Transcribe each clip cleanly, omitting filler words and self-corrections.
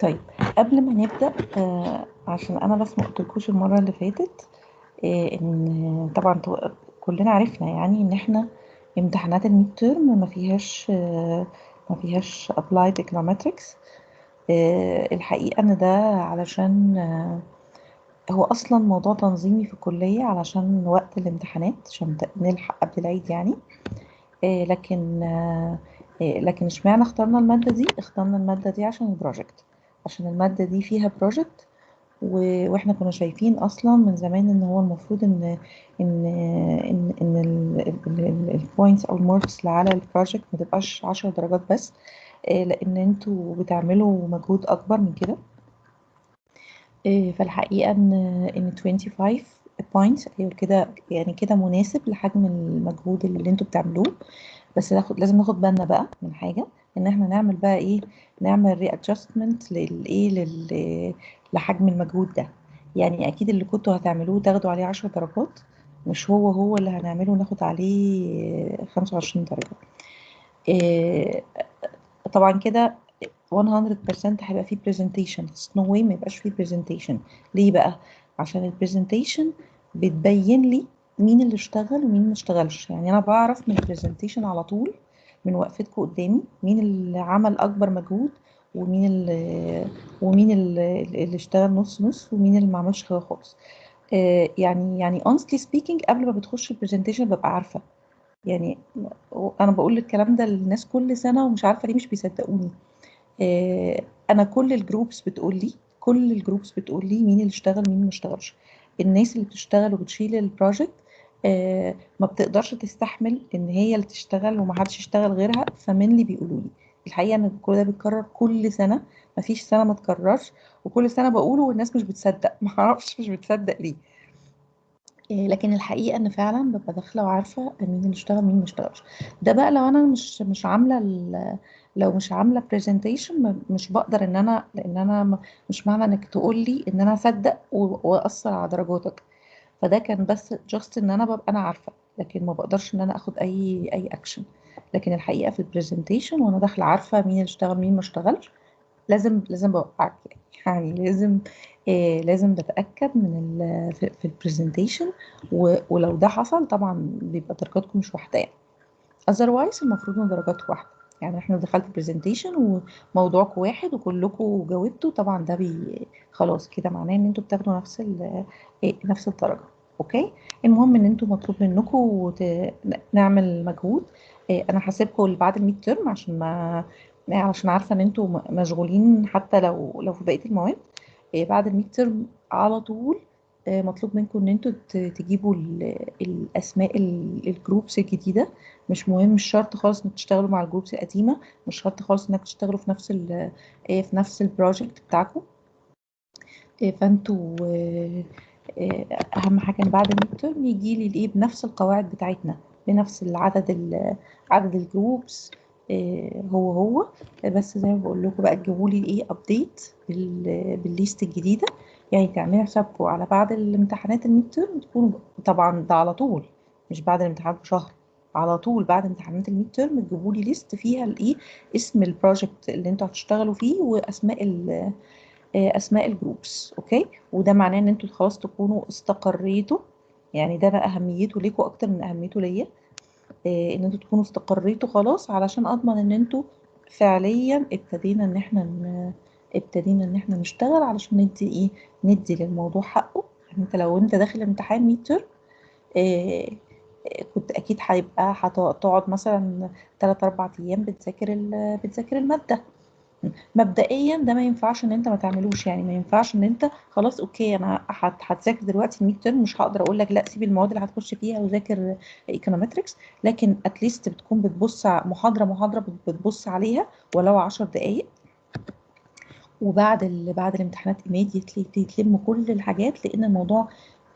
طيب، قبل ما نبدأ عشان أنا بس ما قلتلكوش المرة اللي فاتت إن طبعا كلنا عرفنا يعني إن إحنا امتحانات الميد تيرم ما فيهاش applied econometrics. الحقيقة إن ده علشان هو أصلا موضوع تنظيمي في الكلية علشان وقت الامتحانات عشان نلحق قبل العيد يعني. لكن اشمعنى اخترنا المادة دي عشان البروجكت، عشان المادة دي فيها بروجكت. واحنا كنا شايفين اصلا من زمان ان هو المفروض ان البوينتس او الماركس اللي على البروجكت ما تبقاش 10 درجات بس، لان انتوا بتعملوا مجهود اكبر من كده. فالحقيقة ان 25 points ايوه كده، يعني كده مناسب لحجم المجهود اللي انتوا بتعملوه. بس لازم ناخد بالنا بقى من حاجة، ان احنا نعمل بقى ايه، نعمل ري ادجستمنت لحجم المجهود ده. يعني اكيد اللي كنتوا هتعملوه تاخدوا عليه 10 درجات مش هو اللي هنعمله ناخد عليه 25 درجة. إيه، طبعا كده 100% هيبقى فيه presentation. no way ما يبقاش فيه presentation. ليه بقى؟ عشان البرزنتيشن بتبين لي مين اللي اشتغل ومين ما اشتغلش. يعني انا بعرف من البرزنتيشن على طول، من وقفتكم قدامي، مين اللي عمل اكبر مجهود ومين اللي اشتغل نص نص ومين اللي ما عملش حاجه خالص. يعني honestly speaking قبل ما بتخش البرزنتيشن ببقى عارفه. يعني انا بقول الكلام ده للناس كل سنه ومش عارفه ليه مش بيصدقوني. انا كل الجروبس بتقول لي مين اللي اشتغل مين ما اشتغلش. الناس اللي بتشتغل وبتشيل البروجكت ما بتقدرش تستحمل ان هي اللي تشتغل ومحدش يشتغل غيرها، فمن اللي بيقولوا لي الحقيقه ان كل ده بيتكرر كل سنه، مفيش سنه ما تكررش. وكل سنه بقوله والناس مش بتصدق ما اعرفش مش بتصدق ليه. لكن الحقيقة ان فعلا ببقى داخلة وعارفة مين اللي اشتغل مين ما اشتغلش. ده بقى لو انا مش عاملة لو مش عاملة برزنتيشن مش بقدر ان انا، لان انا مش معنى انك تقول لي ان انا اصدق واثر على درجاتك. فده كان بس جاست ان انا ببقى انا عارفة، لكن ما بقدرش ان انا اخد اي اكشن. لكن الحقيقة في البرزنتيشن وانا داخلة عارفة مين اللي اشتغل مين ما اشتغلش، لازم بوقعك يعني لازم بتأكد في البرزنتيشن. ولو ده حصل طبعا بيبقى درجاتكم مش واحدة يعني. otherwise المفروض ان درجات واحدة. يعني احنا دخلت برزنتيشن وموضوعكم واحد وكلكم جاوبتوا، طبعا ده خلاص كده معناه ان انتوا بتاخدوا نفس الدرجة. اوكي. المهم ان انتوا مطلوب منكم نعمل مجهود. انا هسيبكم اللي بعد الميد ترم عشان ما علشان عارفة ان انتوا مشغولين حتى لو في بقية المواد. بعد الميد ترم على طول مطلوب منكم ان انتوا تجيبوا الاسماء الجروبس الجديدة. مش مهم، مش شرط خالص انك تشتغلوا مع الجروبس القديمة، مش شرط خالص انك تشتغلوا في نفس البروجكت بتاعكم. فانتوا اهم حاجة ان بعد الميد ترم يجي لي الايه بنفس القواعد بتاعتنا، بنفس عدد الجروبس هو. بس زي ما بقول لكم بقى تجيبوا لي الايه ابديت بالليست الجديدة. يعني تعملوا حسابكم على بعد الامتحانات الميد ترم تكونوا، طبعا ده على طول مش بعد الامتحان بشهر، على طول بعد امتحانات الميد ترم تجيبوا لي ليست فيها الايه اسم البروجكت اللي انتوا هتشتغلوا فيه واسماء الجروبس. اوكي. وده معناه ان انتوا خلاص تكونوا استقريتوا. يعني ده بقى اهميته ليكوا اكتر من اهميته ليا. ان انتوا تكونوا استقريتوا خلاص علشان اضمن ان انتوا فعليا ابتدينا ان احنا نشتغل علشان ندي للموضوع حقه. يعني انت لو انت داخل امتحان ميد ترم كنت اكيد هيبقى هتقعد مثلا 3 4 ايام بتذاكر المادة. مبدئيا ده ما ينفعش ان انت ما تعملوش. يعني ما ينفعش ان انت خلاص اوكي انا هتذاكر دلوقتي الميد ترم، مش هقدر اقول لك لا سيب المواد اللي هتخش فيها وذاكر ايكونومتريكس. لكن اتليست بتكون بتبص محاضره بتبص عليها ولو 10 دقائق. بعد الامتحانات immediately تلم كل الحاجات، لان الموضوع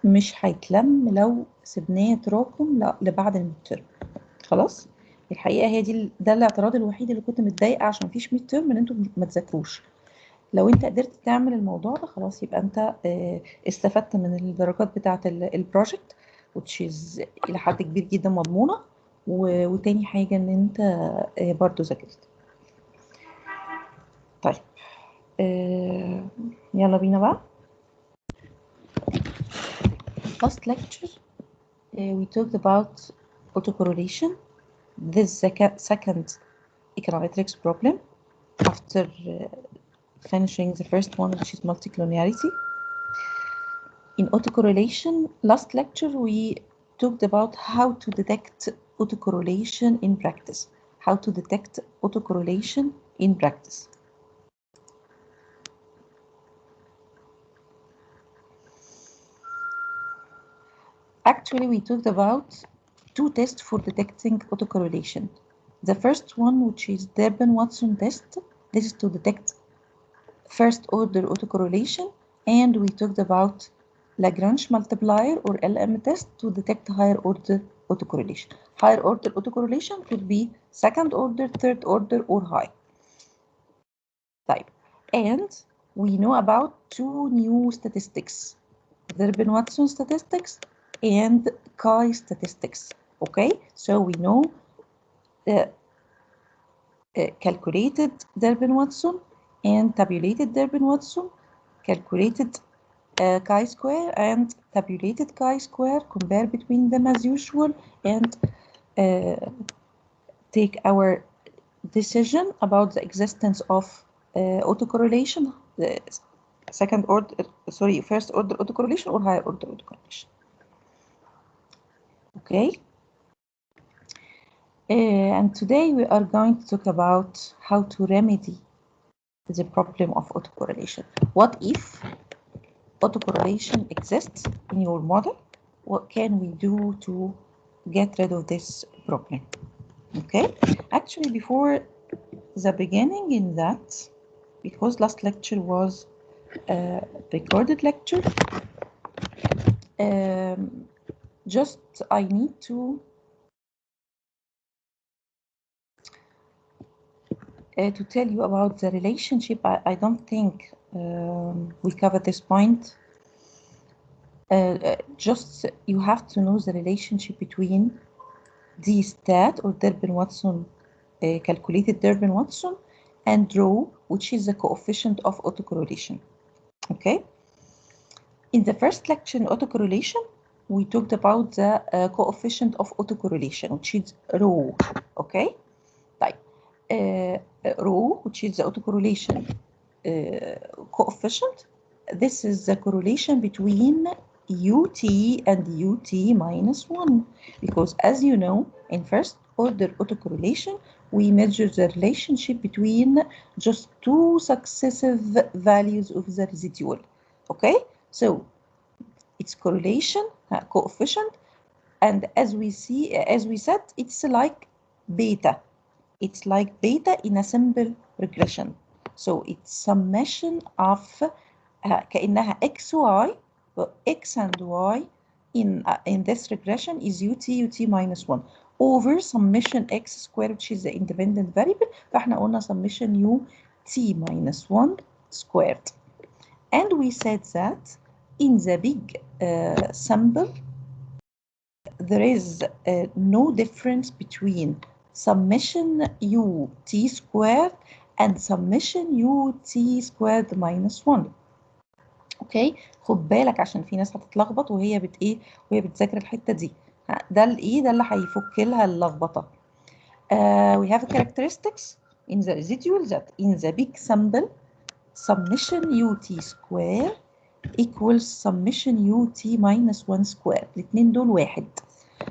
مش هيتلم لو سيبناه تراكم لبعد الميد ترم. خلاص. الحقيقه هي ده الاعتراض الوحيد اللي كنت متضايقه عشان مفيش ميد ترم ان انتوا ما تذاكروش. لو انت قدرت تعمل الموضوع ده خلاص يبقى انت استفدت من الدرجات بتاعه البروجكت which is الى حد كبير جدا مضمونه. وتاني حاجه ان انت برضو ذاكرت. طيب يلا بينا بقى. Last lecture we talked about autocorrelation. This is the second econometrics problem after finishing the first one, which is multicollinearity. In autocorrelation, last lecture we talked about how to detect autocorrelation in practice. How to detect autocorrelation in practice. Actually, we talked about two tests for detecting autocorrelation. The first one, which is Durbin-Watson test. This is to detect first order autocorrelation, and we talked about Lagrange multiplier or LM test to detect higher order autocorrelation. Higher order autocorrelation could be second order, third order, or high. Type. And we know about two new statistics, Durbin-Watson statistics and chi statistics. Okay, so we know the calculated Durbin-Watson and tabulated Durbin-Watson, calculated chi-square and tabulated chi-square, compare between them as usual, and take our decision about the existence of autocorrelation, first order autocorrelation or higher order autocorrelation. Okay. And today we are going to talk about how to remedy the problem of autocorrelation. What if autocorrelation exists in your model? What can we do to get rid of this problem? Okay, actually before the beginning in that, because last lecture was a recorded lecture, just I need to tell you about the relationship. I don't think we covered this point. Just you have to know the relationship between D stat or Durbin-Watson, calculated Durbin-Watson, and rho, which is the coefficient of autocorrelation. Okay. In the first lecture in autocorrelation, we talked about the coefficient of autocorrelation, which is rho. Okay. Type. Rho, which is the autocorrelation coefficient. This is the correlation between UT and UT minus 1, because as you know, in first order autocorrelation, we measure the relationship between just two successive values of the residual. Okay, so it's correlation coefficient, and as we said, it's like beta. It's like beta in a simple regression. So it's summation of كأنها xy, x and y in this regression is ut minus 1 over summation x squared, which is the independent variable. فاحنا قلنا summation ut minus 1 squared. And we said that in the big sample, there is no difference between summation ut squared and summation ut squared minus 1. اوكي، خد بالك عشان في ناس هتتلخبط وهي وهي بتذاكر الحته دي. ده الايه ده اللي هيفك لها اللخبطه. We have characteristics in the residual that in the big sample summation ut square equals summation ut minus 1 square. الاثنين دول واحد،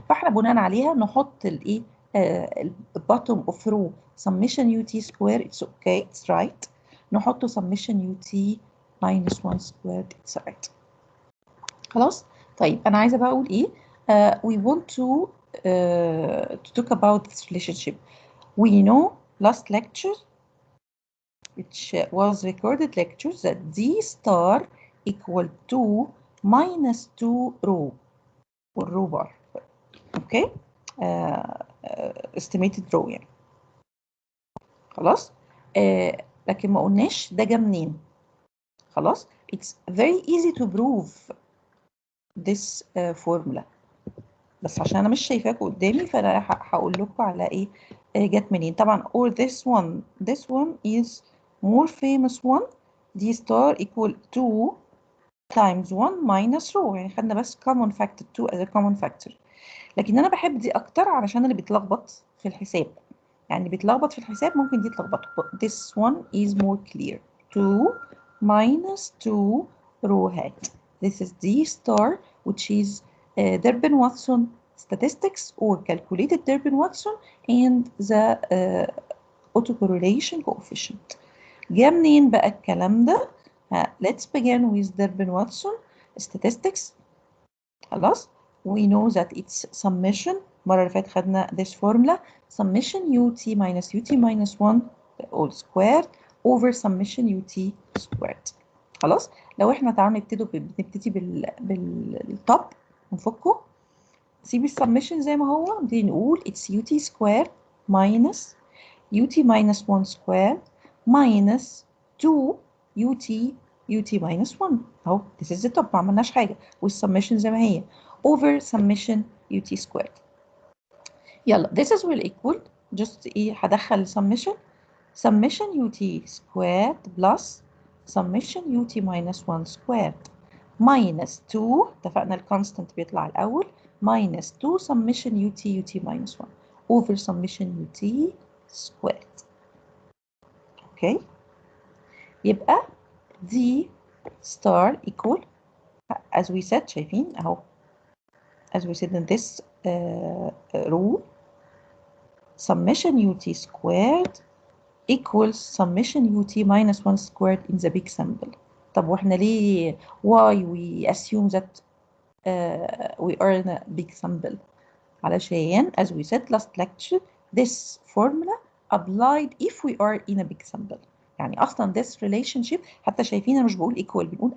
فاحنا بناء عليها نحط الايه bottom of row summation ut square. It's okay, it's right. نحط summation ut minus 1 squared. It's right. خلاص. طيب انا عايزه بقى اقول ايه. We want to talk about this relationship. We know last lecture, which was recorded lecture, that d star equal to minus 2 rho or rho bar. Okay. Estimated rho يعني. خلاص. لكن ما قلناش ده جه منين. خلاص. It's very easy to prove this formula. بس عشان انا مش شايفاكم قدامي فانا هقول لكم على ايه جت منين. طبعا or this one is more famous one d star equal 2 times 1 minus rho، يعني خدنا بس common factor 2 as a common factor. لكن انا بحب دي اكتر علشان اللي بيتلخبط في الحساب، يعني بيتلخبط في الحساب ممكن دي تلخبطه. This one is more clear. 2 minus 2 rho hat. This is d star which is Durbin-Watson statistics or calculated Durbin-Watson and the autocorrelation coefficient. جه منين بقى الكلام ده؟ Let's begin with Durbin-Watson statistics. خلاص. We know that it's summation. المرة اللي فاتت خدنا this formula summation ut minus ut minus 1 all squared over summation ut squared. خلاص. لو احنا تعالوا نبتدي بالتوب نفكه، سيب السمشن زي ما هو، نبتدي نقول it's ut squared minus ut minus 1 squared minus 2 ut minus 1 اهو this is the top، ما عملناش حاجه، والسمشن زي ما هي over summation ut squared. يلا this is will equal just ايه، هدخل summation ut squared plus summation ut minus 1 squared minus 2، اتفقنا الكونستنت بيطلع الاول، minus 2 summation ut minus 1 over summation ut squared. اوكي، يبقى d star equal as we said، شايفين اهو as we said in this rule summation ut squared equals summation ut minus 1 squared in the big sample. طب واحنا ليه why we assume that we are in a big sample؟ علشان as we said last lecture this formula applied if we are in a big sample. يعني اصلا this relationship حتى شايفين انا مش بقول equal، بنقول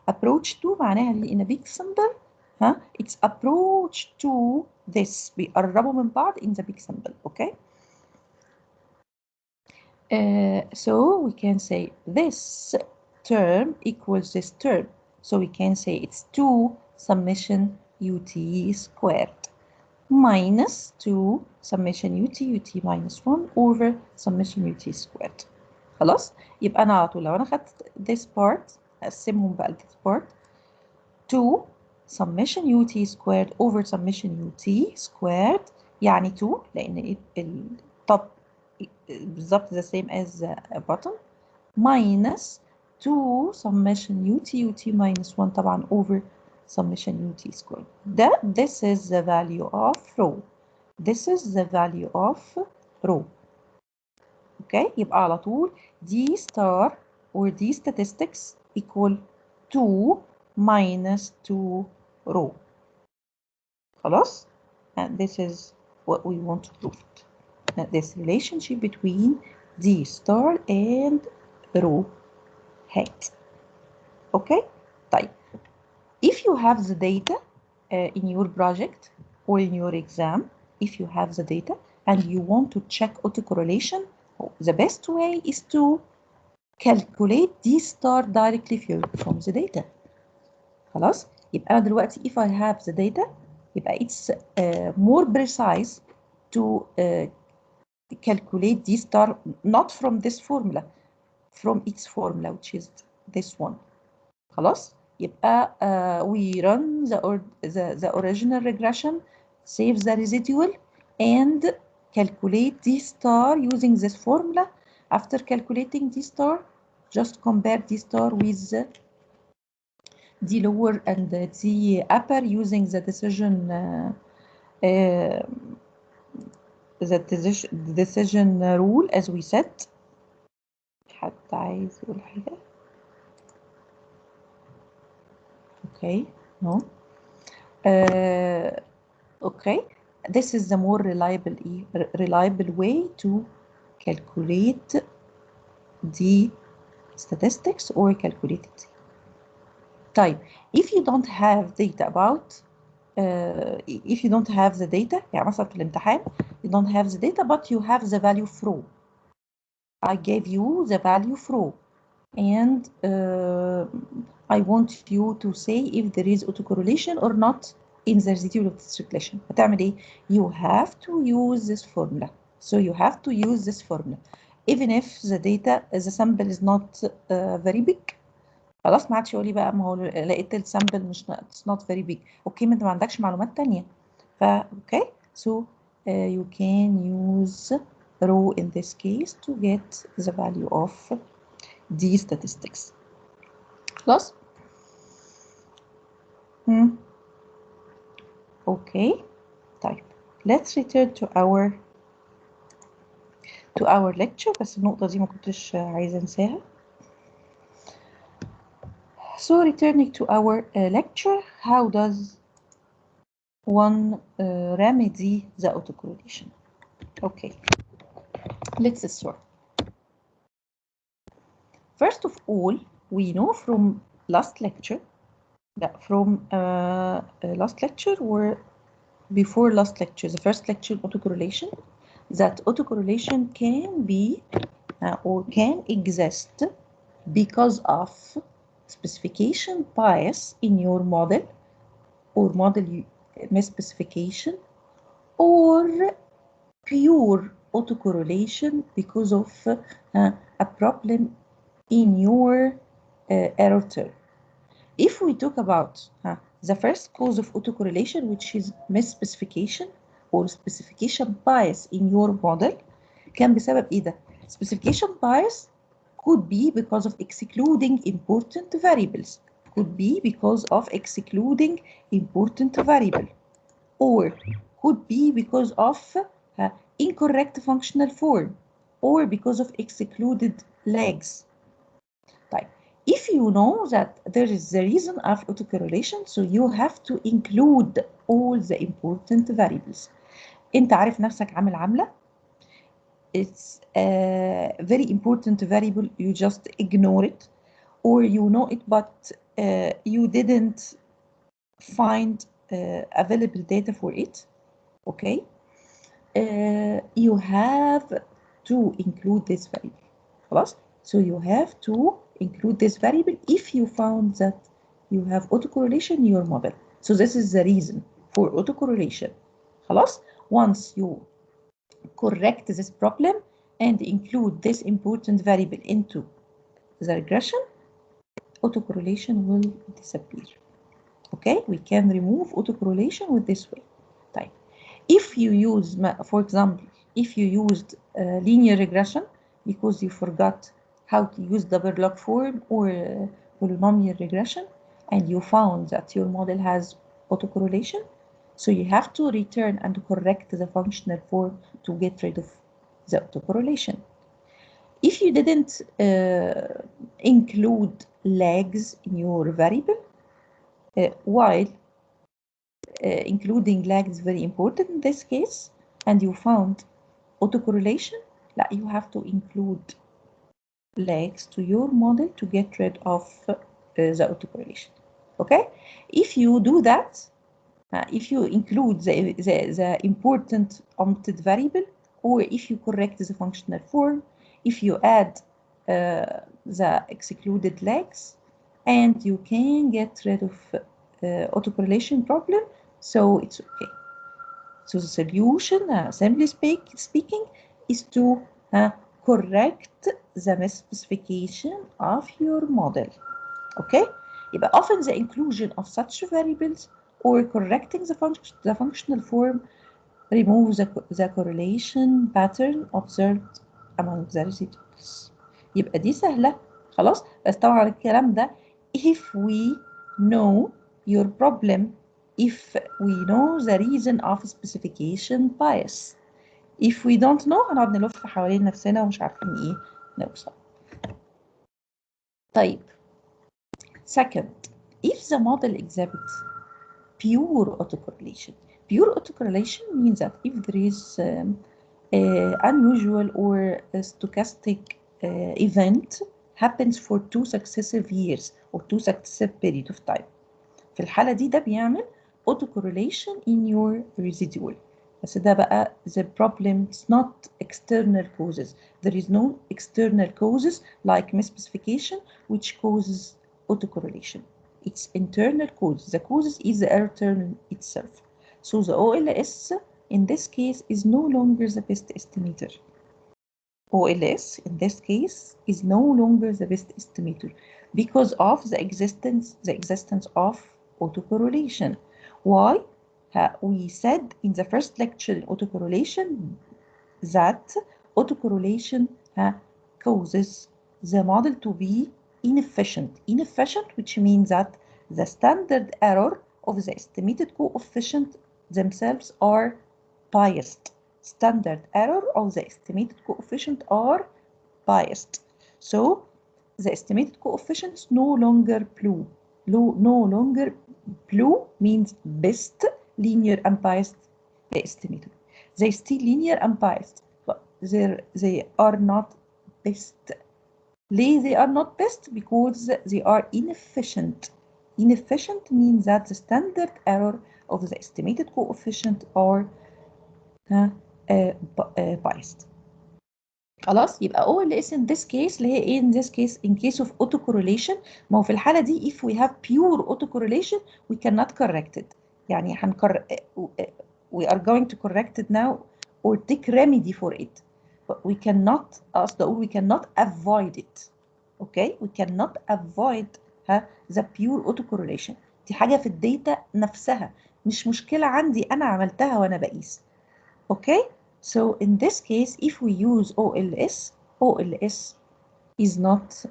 approach to معناها in a big sample ها it's approach to this، بيقربوا من بعض in the big sample. okay. So we can say this term equals this term, so we can say it's 2 summation ut squared minus 2 summation ut minus 1 over summation ut squared. خلاص، يبقى انا على طول لو انا خدت this part اقسمهم بقى this part 2 summation ut squared over summation ut squared، يعني 2 لان التوب بالظبط the same as bottom minus 2 summation ut minus 1 طبعا over summation ut squared. This is the value of rho. This is the value of rho. okay. يبقى على طول d star or d statistics equal 2 minus 2 rho. خلاص. and this is what we want to prove. This relationship between d star and rho hat. okay. طيب if you have the data in your project or in your exam, if you have the data and you want to check autocorrelation, the best way is to calculate d star directly from the data. خلاص، يبقى أنا دلوقتي if I have the data يبقى it's more precise to calculate d star not from this formula, from its formula which is this one. خلاص، يبقى we run the original regression, save the residual and calculate d star using this formula. After calculating d star, just compare d star with d lower and d upper using the decision rule as we said. حد عايز يقول حاجة؟ okay. no. okay. This is the more reliable way to calculate the statistics or calculate it. طيب if you don't have data about if you don't have the data، يعني مثلا في الامتحان you don't have the data but you have the value of rho. I gave you the value of rho and I want you to say if there is autocorrelation or not in the residual of this regression. هتعمل ايه؟ You have to use this formula. So you have to use this formula. even if the sample is not very big. خلاص ما عادش يقول لي بقى ما هو لقيت السامبل مش it's not very big. اوكي ما انت ما عندكش معلومات تانية. اوكي so you can use rho in this case to get the value of the statistics. خلاص. Okay. طيب let's return to our lecture. بس النقطة دي ما كنتش عايزة انساها. So returning to our lecture, how does one remedy the autocorrelation? Okay, let's start. First of all, we know from last lecture or before last lecture, the first lecture autocorrelation, that autocorrelation can be or can exist because of specification bias in your model or model misspecification, or pure autocorrelation because of a problem in your error term. If we talk about the first cause of autocorrelation, which is misspecification or specification bias in your model, كان بسبب ايه ده؟ Specification bias could be because of excluding important variables, could be because of excluding important variable, or could be because of incorrect functional form, or because of excluded lags. طيب, if you know that there is the reason of autocorrelation, so you have to include all the important variables. انت عارف نفسك عامل عاملة, it's a very important variable, you just ignore it, or you know it but you didn't find available data for it. Okay, you have to include this variable. خلاص, so you have to include this variable if you found that you have autocorrelation in your model. So this is the reason for autocorrelation. خلاص, once you correct this problem and include this important variable into the regression, autocorrelation will disappear. Okay, we can remove autocorrelation with this way. طيب, if you use, for example, if you used linear regression because you forgot how to use double log form or polynomial regression, and you found that your model has autocorrelation, so you have to return and correct the functional form to get rid of the autocorrelation. If you didn't include lags in your variable, while including lag is very important in this case, and you found autocorrelation, you have to include lags to your model to get rid of the autocorrelation. Okay, if you do that, if you include the important omitted variable, or if you correct the functional form, if you add the excluded lags, and you can get rid of autocorrelation problem, so it's okay. So the solution, simply speaking, is to correct the misspecification of your model. Okay? يبقى often the inclusion of such variables or correcting the functional form removes the correlation pattern observed among the residuals. يبقى دي سهلة. خلاص, بس طبعا الكلام ده if we know your problem, if we know the reason of specification bias. If we don't know, هنقعد نلف حوالين نفسنا ومش عارفين ايه نوصل. طيب, second, if the model exhibits pure autocorrelation. Pure autocorrelation means that if there is unusual or stochastic event happens for 2 successive years or 2 successive period of time. في الحالة دي ده بيعمل autocorrelation in your residual. بس ده بقى the problem is not external causes. There is no external causes like misspecification which causes autocorrelation. It's internal cause. The causes is the error term itself. So the OLS in this case is no longer the best estimator. OLS in this case is no longer the best estimator because of the existence of autocorrelation. Why? We said in the first lecture in autocorrelation that autocorrelation causes the model to be inefficient. Inefficient, which means that the standard error of the estimated coefficient themselves are biased. Standard error of the estimated coefficient are biased. So the estimated coefficients no longer blue means best linear unbiased estimator. They still linear unbiased, but they are not best. They are not best because they are inefficient. Inefficient means that the standard error of the estimated coefficient are biased. خلاص يبقى OLS in this case اللي هي ايه in this case in case of autocorrelation. ما هو في الحالة دي if we have pure autocorrelation we cannot correct it. يعني we are going to correct it now or take remedy for it. But we cannot قصدي أقول we cannot avoid it. Okay, we cannot avoid the pure autocorrelation. دي حاجة في الداتا نفسها مش مشكلة عندي أنا عملتها وأنا بقيس. Okay, so in this case if we use OLS is not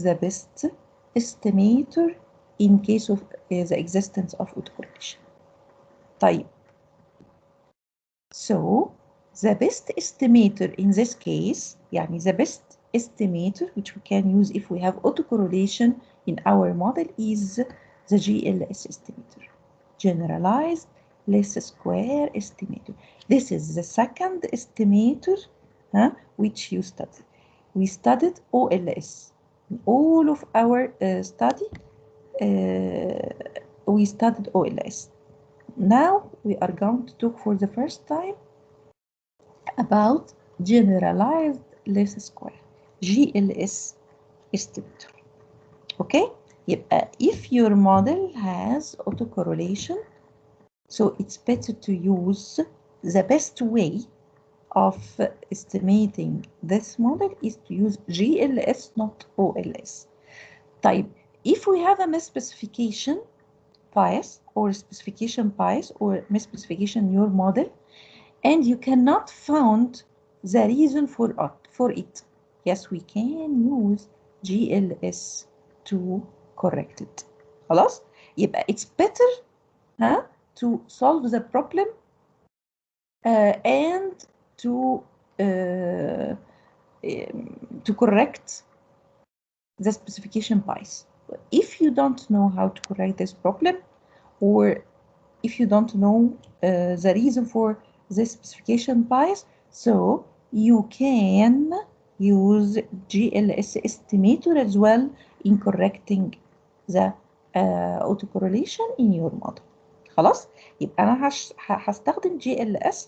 the best estimator in case of the existence of autocorrelation. طيب, so the best estimator in this case يعني the best estimator which we can use if we have autocorrelation in our model is the GLS estimator, generalized least square estimator. This is the second estimator which you studied. We studied OLS. In all of our study, we studied OLS. Now we are going to talk for the first time about generalized least square, GLS estimator. Okay? يبقى if your model has autocorrelation, so it's better to use the best way of estimating this model is to use GLS, not OLS. طيب, if we have a misspecification bias or specification bias or misspecification in your model and you cannot find the reason for it, yes, we can use GLS to correct it. خلاص؟ يبقى it's better to solve the problem and to correct the specification bias. If you don't know how to correct this problem, or if you don't know the reason for this specification bias, so you can use GLS estimator as well in correcting the autocorrelation in your model. خلاص؟ يبقى أنا هستخدم GLS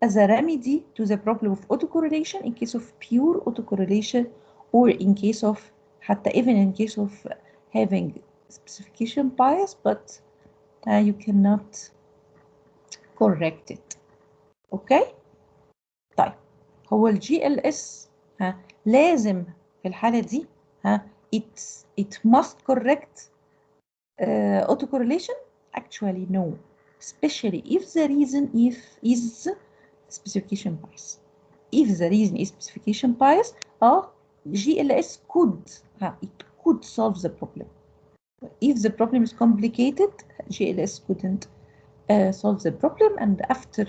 as a remedy to the problem of autocorrelation in case of pure autocorrelation, or in case of حتى even in case of having specification bias but you cannot correct it. Okay? طيب, هو ال GLS لازم في الحالة دي it must correct autocorrelation? Actually no, especially if the reason is specification bias. If the reason is specification bias, GLS could solve the problem. If the problem is complicated, GLS couldn't solve the problem, and after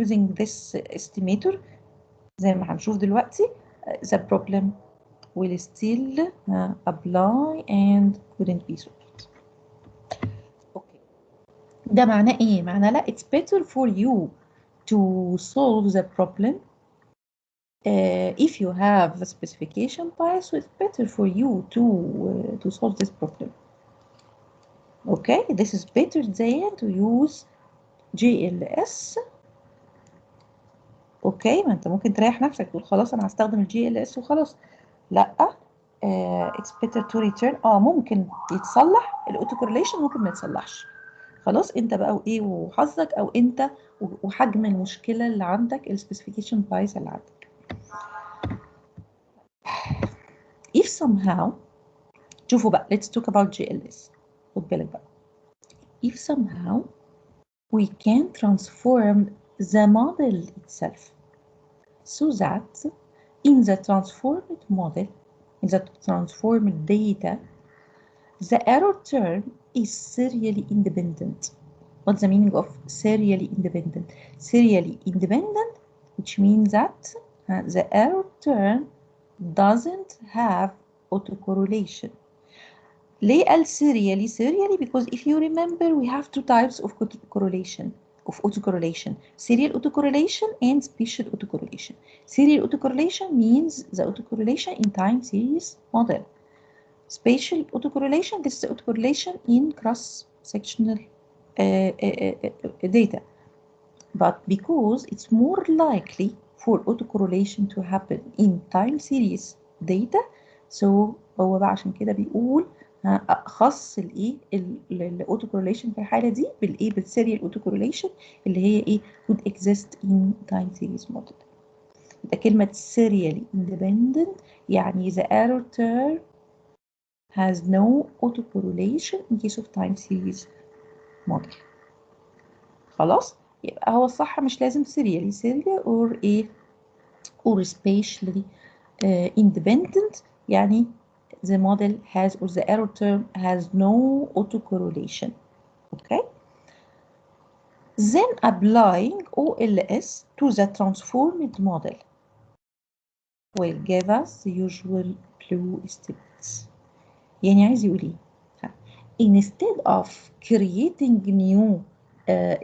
using this estimator زي ما هنشوف دلوقتي the problem will still apply and couldn't be solved. Okay. ده معناه ايه؟ معناه لا, it's better for you to solve the problem if you have a specification bias, so it's better for you to solve this problem. Okay, this is better than to use GLS. اوكي, ما انت ممكن تريح نفسك تقول خلاص انا هستخدم الجي ال اس وخلاص. لا, it's better to return. ممكن يتصلح الاوتو كورليشن, ممكن ما يتصلحش. خلاص انت بقى وايه وحظك او انت وحجم المشكله اللي عندك السبيسيفيكيشن بايس اللي عندك. if somehow شوفوا بقى let's talk about GLS. خد بالك بقى if somehow we can transform the model itself so that in the transformed model, in the transformed data, the error term is serially independent. What's the meaning of serially independent? Serially independent, which means that the error term doesn't have autocorrelation. ليه قال serially? Serially because if you remember we have two types of autocorrelation. Serial autocorrelation and spatial autocorrelation. Serial autocorrelation means the autocorrelation in time series model. Spatial autocorrelation, this is the autocorrelation in cross-sectional data. But because it's more likely for autocorrelation to happen in time series data, so هو بقى عشان كده بيقول خص الايه الاوتوكورليشن في الحاله دي بالايه بالسيريال اوتوكورليشن اللي هي ايه would exist in time series model. ده كلمه serially independent يعني the error term has no autocorrelation in case of time series model. خلاص يبقى هو الصح مش لازم serial or ايه or spatially independent يعني the model has or the error term has no autocorrelation. Okay. Then applying OLS to the transformed model will give us the usual blue estimates. يعني عايز يقول ايه؟ Instead of creating new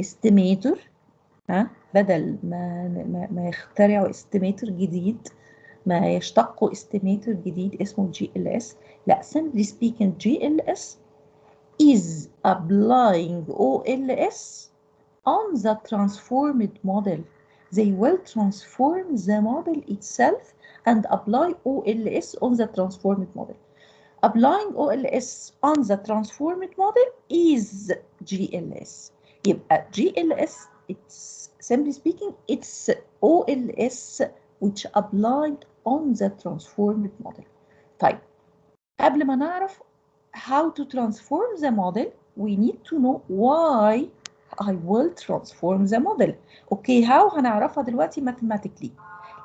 estimator بدل ما يخترعوا estimator جديد ما يشتقوا estimator جديد اسمه GLS لا simply speaking GLS is applying OLS on the transformed model. They will transform the model itself and apply OLS on the transformed model. Applying OLS on the transformed model is GLS. يبقى GLS, it's simply speaking, it's OLS which applied on the transformed model. طيب قبل ما نعرف how to transform the model, we need to know why I will transform the model. Okay, how هنعرفها دلوقتي mathematically.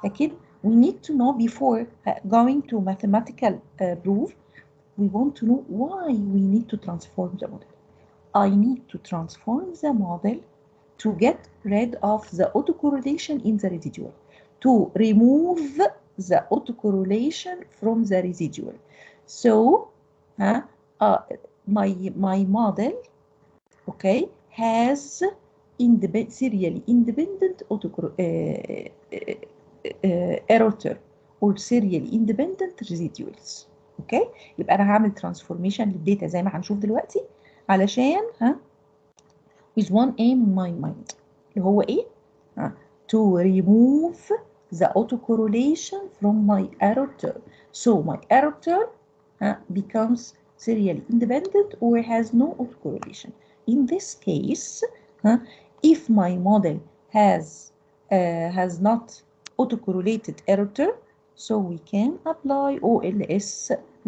لكن we need to know before going to mathematical proof, we want to know why we need to transform the model. I need to transform the model to get rid of the autocorrelation in the residual, to remove the autocorrelation from the residual. So my model, okay, has serially independent error term or serially independent residuals. اوكي يبقى انا هعمل ترانسفورميشن للداتا زي ما هنشوف دلوقتي علشان with one aim in my mind اللي هو ايه to remove the autocorrelation from my error term. So my error term becomes serially independent or has no autocorrelation. In this case, if my model has not autocorrelated error term, so we can apply OLS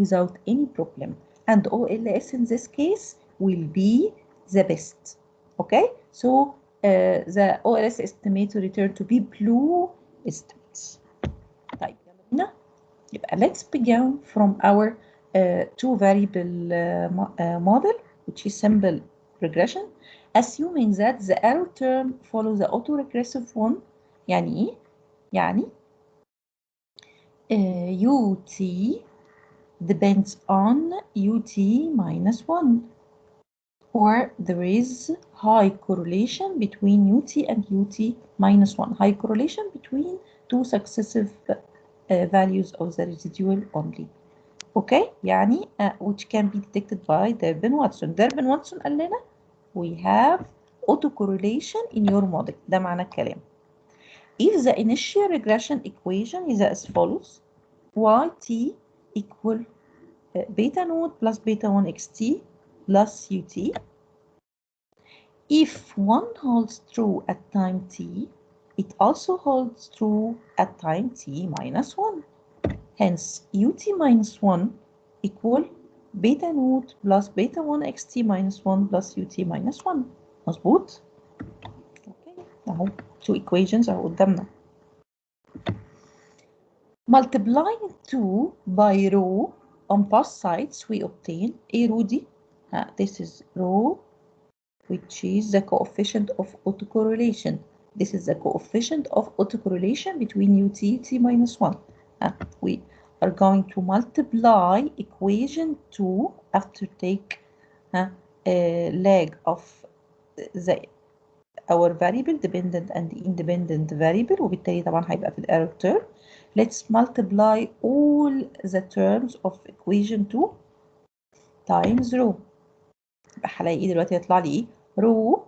without any problem. And OLS in this case will be the best. Okay, so the OLS estimator return to be blue estimates. طيب يلا بينا يبقى let's begin from our two variable model which is simple regression, assuming that the error term follows the autoregressive one. يعني ايه؟ يعني UT depends on UT minus 1 or there is high correlation between UT and UT minus 1, high correlation between two successive values of the residual only. Okay, يعني which can be detected by Durbin-Watson. Durbin-Watson قال لنا we have autocorrelation in your model. ده معنى الكلام. If the initial regression equation is as follows, yt equal beta node plus beta 1 xt plus ut, If 1 holds true at time t, it also holds true at time t minus 1. Hence, ut minus 1 equal beta naught plus beta 1 xt minus 1 plus ut minus 1. مظبوط؟ اوكي اهو two equations اهو قدامنا. Multiplying 2 by rho on both sides we obtain a rho d. This is rho, which is the coefficient of autocorrelation. This is the coefficient of autocorrelation between ut minus 1. We are going to multiply equation 2 after take a leg of our variable dependent and independent variable وبالتالي طبعا هيبقى في error term. Let's multiply all the terms of equation 2 times rho. يبقى هلاقي ايه دلوقتي هيطلع لي ايه؟ rho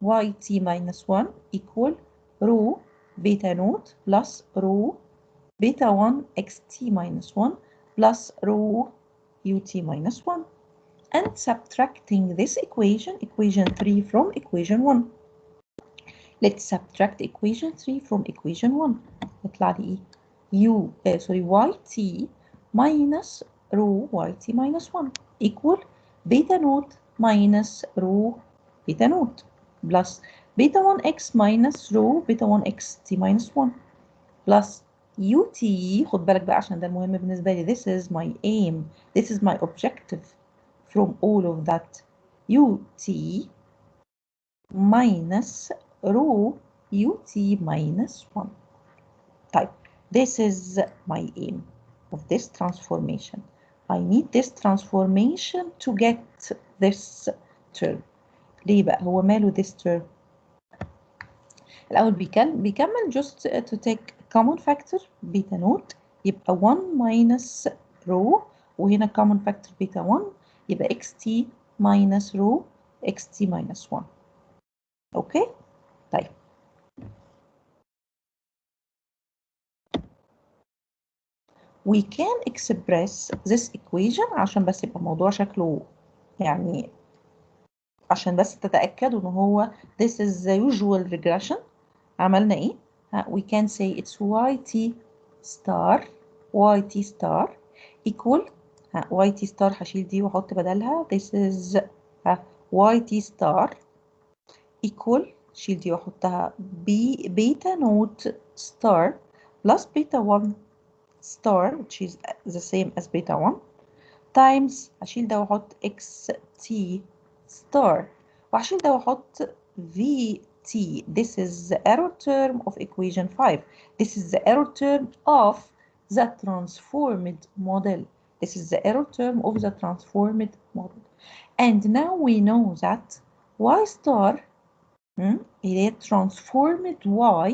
yt minus 1 equal rho beta naught plus rho beta 1 xt minus 1 plus rho ut minus 1. And subtracting this equation, equation 3 from equation 1. Let's subtract equation 3 from equation 1. يطلع لي ايه؟ yt minus rho yt minus 1 equal beta naught minus rho beta naught plus beta 1x minus rho beta 1x t minus 1 plus ut. خد بالك بقى عشان ده المهم بالنسبة لي. This is my aim. This is my objective from all of that. ut minus rho ut minus 1. طيب, this is my aim of this transformation. I need this transformation to get this term. ليه بقى؟ هو ماله this term؟ الأول بيكمل just to take common factor beta naught يبقى 1 minus rho وهنا common factor beta 1 يبقى xt minus rho xt minus 1. اوكي؟ طيب. We can express this equation عشان بس يبقى الموضوع شكله يعني عشان بس تتأكدوا ان هو this is the usual regression. عملنا ايه؟ We can say it's yt star equal yt star هشيل دي واحط بدلها this is yt star equal شيل دي واحطها beta naught star plus beta 1 star which is the same as beta 1 times هشيل ده واحط xt star وهشيل ده واحط vt. This is the error term of equation 5. This is the error term of the transformed model. This is the error term of the transformed model. And now we know that y star هي transformed y.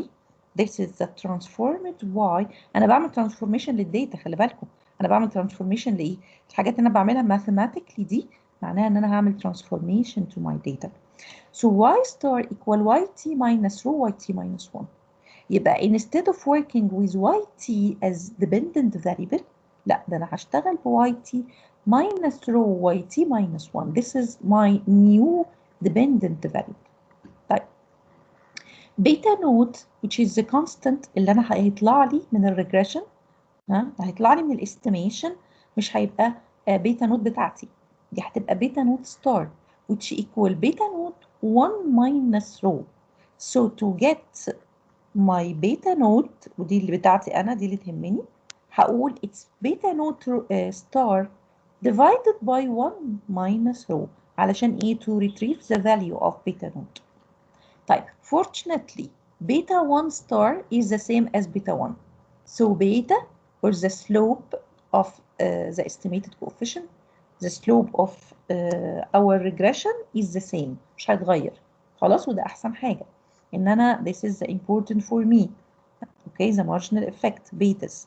This is the transformed y. أنا بعمل transformation للداتا. خلي بالكم أنا بعمل transformation لإيه؟ الحاجات اللي أنا بعملها mathematically دي معناها إن أنا هعمل transformation to my data. So y star equal yt minus rho yt minus 1. يبقى instead of working with yt as dependent variable لا ده أنا هشتغل ب yt minus rho yt minus 1. This is my new dependent variable. طيب beta naught which is the constant اللي أنا هيطلع لي من الريجريشن هيطلع لي من الاستيميشن مش هيبقى بيتا نوت بتاعتي دي هتبقى بيتا نوت ستار which equal بيتا نوت 1 minus rho. So to get my beta note ودي اللي بتاعتي أنا دي اللي تهمني هقول it's beta note star divided by 1 minus rho علشان إيه to retrieve the value of beta note. طيب fortunately beta 1 star is the same as beta 1. So beta or the slope of the estimated coefficient, the slope of our regression is the same. مش هيتغير خلاص وده أحسن حاجة إن أنا this is important for me. Okay, the marginal effect betas.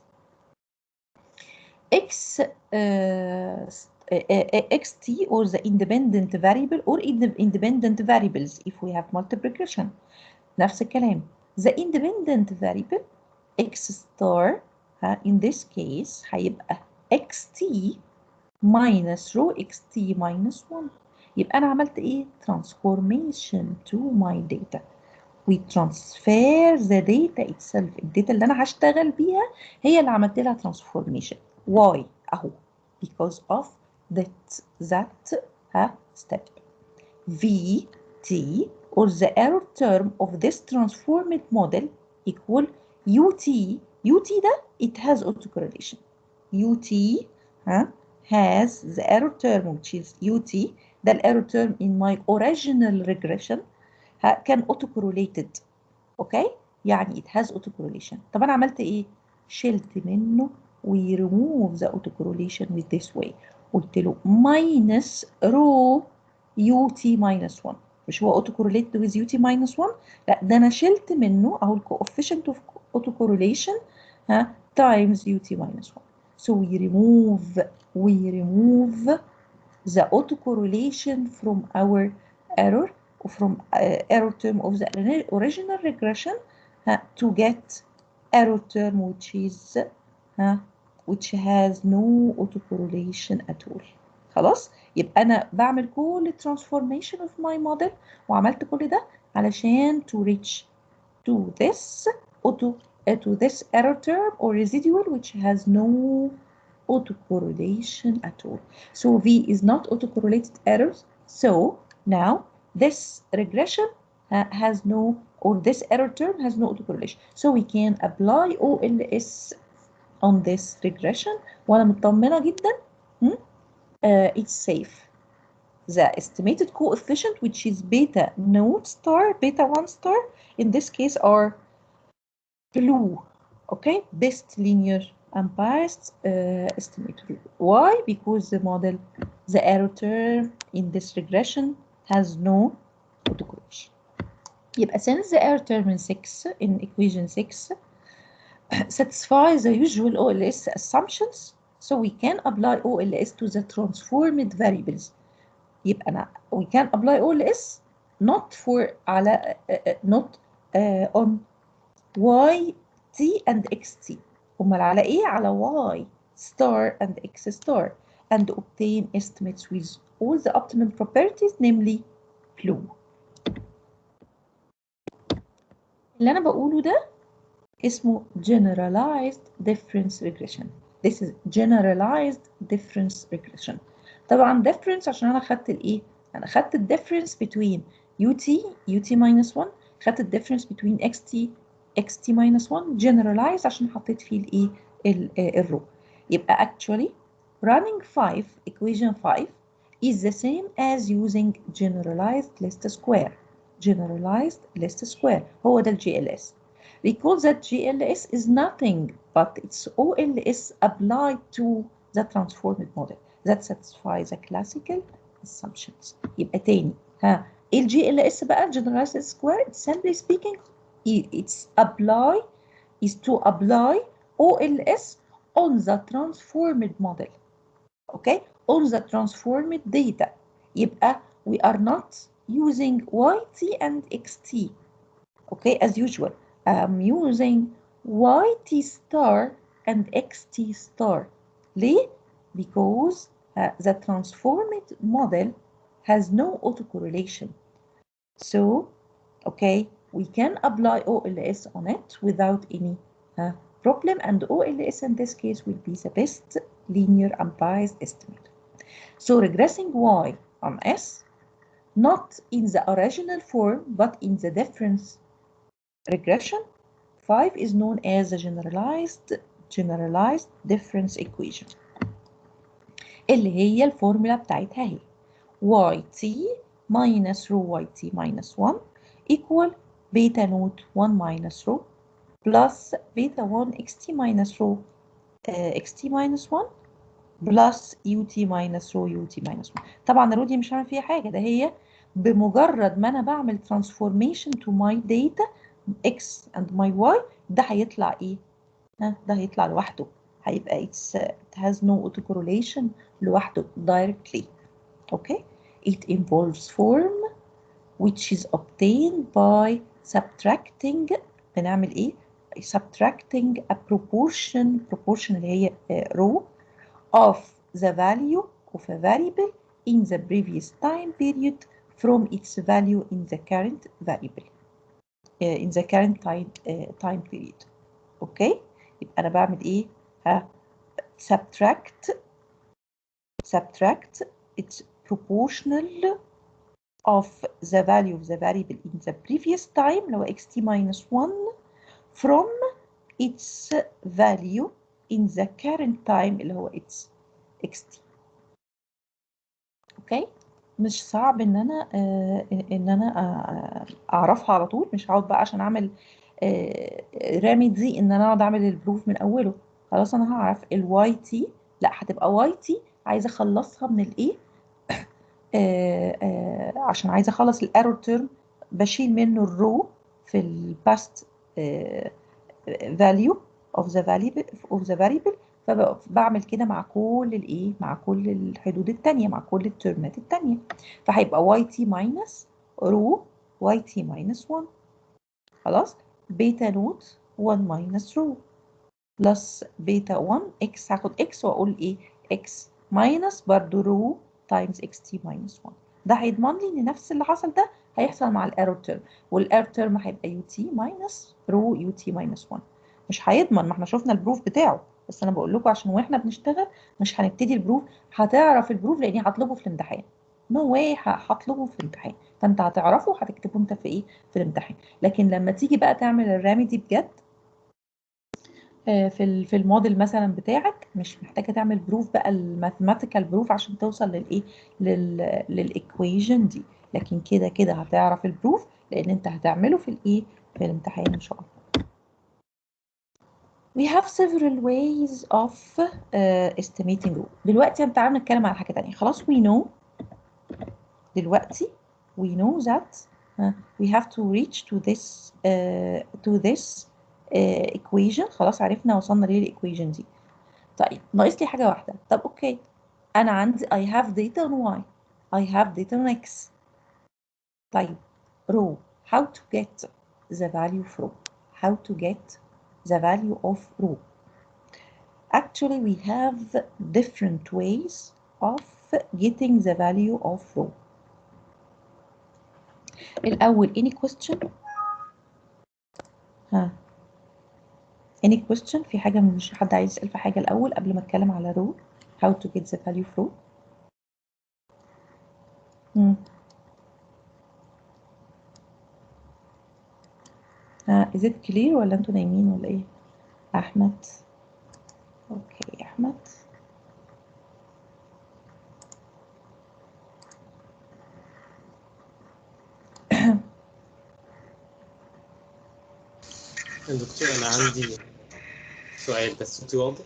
xt or the independent variable or independent variables if we have multiple regression. نفس الكلام. The independent variable x star in this case هيبقى xt minus rho xt minus 1. يبقى انا عملت ايه؟ transformation to my data. we transfer the data itself. الداتا اللي انا هشتغل بيها هي اللي عملت لها transformation. why؟ اهو because of that step. VT or the error term of this transformed model equal UT. UT ده it has autocorrelation. UT has the error term which is UT. ده error term in my original regression كان autocorrelated. اوكي؟ يعني it has autocorrelation. طب انا عملت ايه؟ شلت منه we remove the autocorrelation with this way. قلت له minus rho ut minus 1. مش هو autocorrelated with ut minus 1؟ لا ده انا شلت منه اهو coefficient of autocorrelation times ut minus 1. So we remove the autocorrelation from our error from error term of the original regression to get error term which has no autocorrelation at all. خلاص يبقى انا بعمل كل transformation of my model وعملت كل ده علشان to reach to this error term or residual which has no autocorrelation at all. So V is not autocorrelated errors. So now this regression has no, or this error term has no autocorrelation. So we can apply OLS on this regression. وأنا مطمنة جدا it's safe. The estimated coefficient which is beta node star, beta 1 star, in this case are blue. Okay, best linear unbiased estimator. Why? Because the model, the error term in this regression has no autocorrelation. يبقى since the error term in 6 in equation 6 satisfies the usual OLS assumptions, so we can apply OLS to the transformed variables. يبقى أنا we can apply OLS not for على not on y t and xt. أمال على إيه؟ على y star and x star and obtain estimates with all the optimum properties namely blue. اللي أنا بقوله ده اسمه generalized difference regression. This is generalized difference regression. طبعا difference عشان أنا خدت الإيه؟ أنا خدت ال difference between ut minus 1 خدت ال difference between xt minus 1 generalized عشان حطيت فيه الإيه؟ الرو. يبقى actually running 5 equation 5 is the same as using generalized least square. generalized least square هو ده GLS. Recall that GLS is nothing but it's OLS applied to the transformed model that satisfies the classical assumptions. يبقى تاني ايه GLS بقى generalized least square simply speaking it's to apply OLS on the transformed model. Okay, on the transformed data. يبقى we are not using YT and XT. Okay, as usual I'm using YT star and XT star. ليه? Because the transformed model has no autocorrelation. So, okay, we can apply OLS on it without any problem, and OLS in this case will be the best linear unbiased estimate. So regressing Y on S, not in the original form, but in the difference regression, 5 is known as the generalized difference equation اللي هي الفورمولا بتاعتها هي yt minus rho yt minus 1 equal beta naught 1 minus rho plus beta 1 xt minus rho xt minus 1 plus ut minus rho ut minus 1. طبعا الرو دي مش هعمل فيها حاجة، ده هي بمجرد ما أنا بعمل transformation to my data x and my y ده هيطلع إيه؟ ده هيطلع لوحده، هيبقى it has no autocorrelation لوحده directly. Okay, it involves form which is obtained by subtracting. بنعمل إيه؟ subtracting a proportion اللي هي rho of the value of a variable in the previous time period from its value in the current variable in the current time period. اوكي، يبقى انا بعمل ايه؟ subtract its proportional of the value of the variable in the previous time اللي هو xt minus 1 from its value in the current time اللي هو its xt. اوكي، مش صعب ان انا اعرفها على طول، مش هقعد بقى عشان اعمل ريميدي ان انا اقعد اعمل البروف من اوله. خلاص انا هعرف الواي تي، لا هتبقى واي تي عايزه اخلصها من الايه، عشان عايزه اخلص الايرور تيرم بشيل منه الرو في الباست value of the variable فبعمل كده مع كل الايه، مع كل الحدود التانية، مع كل الترمات التانية، فهيبقى yt minus رو yt minus 1 خلاص، بيتا نوت 1 minus رو بلس بيتا 1 x، هاخد x واقول ايه x minus برضو رو times xt minus 1. ده هيضمن لي ان نفس اللي حصل ده هيحصل مع الايرور تيرم، والايرور تيرم هيبقى ut minus رو ut minus 1. مش هيضمن، ما احنا شفنا البروف بتاعه، بس انا بقول لكم عشان واحنا بنشتغل مش هنبتدي البروف، هتعرف البروف لاني هطلبه في الامتحان. نو واي هطلبه في الامتحان، فانت هتعرفه وهتكتبه انت في ايه، في الامتحان. لكن لما تيجي بقى تعمل الريميدي بجد في الموديل مثلا بتاعك، مش محتاجه تعمل بروف بقى الماثيماتيكال بروف عشان توصل للايه، للايكويشن دي، لكن كده كده هتعرف البروف لان انت هتعمله في الايه، في الامتحان ان شاء الله. We have several ways of estimating rho. دلوقتي تعالى نتكلم على حاجه ثانيه. خلاص we know دلوقتي we know that we have to reach to this equation. خلاص عرفنا وصلنا ليه الايكويشن دي. طيب ناقص لي حاجه واحده. طب اوكي، انا عندي I have data on y, I have data on x. طيب rho, how to get the value of rho, how to get the value of rho. Actually we have different ways of getting the value of rho. الأول any question؟ any question؟ في حاجة، مش حد عايز يسأل في حاجة الأول قبل ما أتكلم على rho how to get the value of rho؟ is it clear ولا انتوا نايمين ولا ايه؟ أحمد، اوكي أحمد. دكتور أنا عندي سؤال بس صوتي واضح؟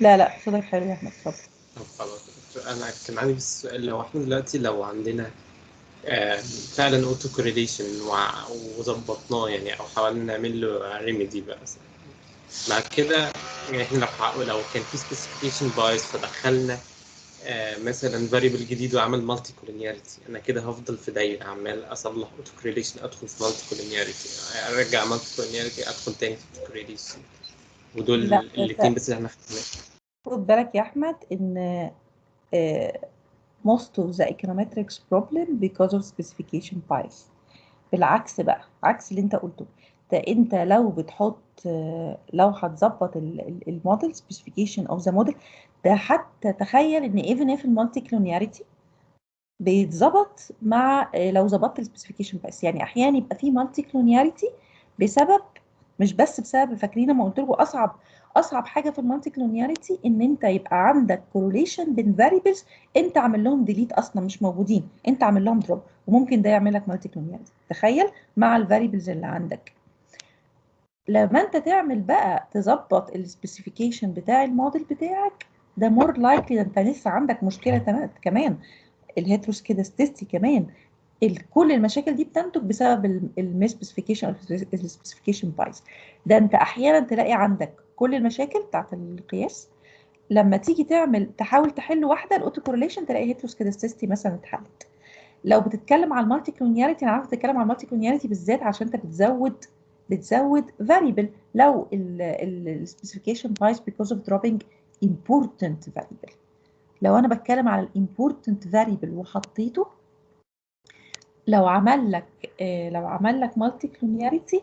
لا صوتك حلو يا أحمد، اتفضل. طب خلاص دكتور، أنا كان عندي بس سؤال. لو احنا دلوقتي لو عندنا فعلا اوتو كوريليشن وظبطناه يعني، أو حاولنا نعمل له ريميدي بقى مع كده، يعني احنا لو كان في سبيسيفيكيشن بايظ فدخلنا مثلا فاريبل جديد وعمل مالتي كولينياريتي، انا كده هفضل في دايره عمال اصلح اوتو كوريليشن، ادخل في مالتي كولينياريتي، ارجع مالتي كولينياريتي، ادخل تاني في اوتو كوريليشن، ودول لا الاثنين بس اللي احنا خدناهم. خد بالك يا أحمد إن most of the econometrics problem because of specification bias. بالعكس بقى، عكس اللي انت قلته ده، انت لو بتحط لو هتظبط الموديل specification of the model ده، حتى تخيل ان even if المالتي كلونياريتي بيتظبط مع لو ظبطت السبيسيفيكيشن بس. يعني احيانا يبقى في مالتي كلونياريتي بسبب، مش بس بسبب، فاكرين ما قلت لكم اصعب حاجه في المالتي كلونياريتي ان انت يبقى عندك كورليشن بين فاريبلز انت عامل لهم ديليت اصلا مش موجودين، انت عامل لهم دروب، وممكن ده يعمل لك مالتي كلونياريتي. تخيل مع الفاريبلز اللي عندك. لما انت تعمل بقى تظبط السبيسيفيكيشن بتاع الموديل بتاعك ده، مور لايكلي ده انت لسه عندك مشكله كمان الهيتروسكيدستي كمان. كل المشاكل دي بتنتج بسبب المسبيسيفيكيشن او السبيسيفيكيشن بايظ. ده انت احيانا تلاقي عندك كل المشاكل بتاعت القياس، لما تيجي تحاول تحل واحده الاوتو كورليشن تلاقي هيتروسكيدستي مثلا اتحلت. لو بتتكلم على المالتي كلونياريتي، انا عارفه تتكلم على المالتي كلونياريتي بالذات عشان انت بتزود فاريبل. لو السبيسيفيكيشن بايظ because of dropping important variable، لو انا بتكلم على الامبورتنت فاريبل وحطيته، لو عمل لك مالتي كلونياريتي،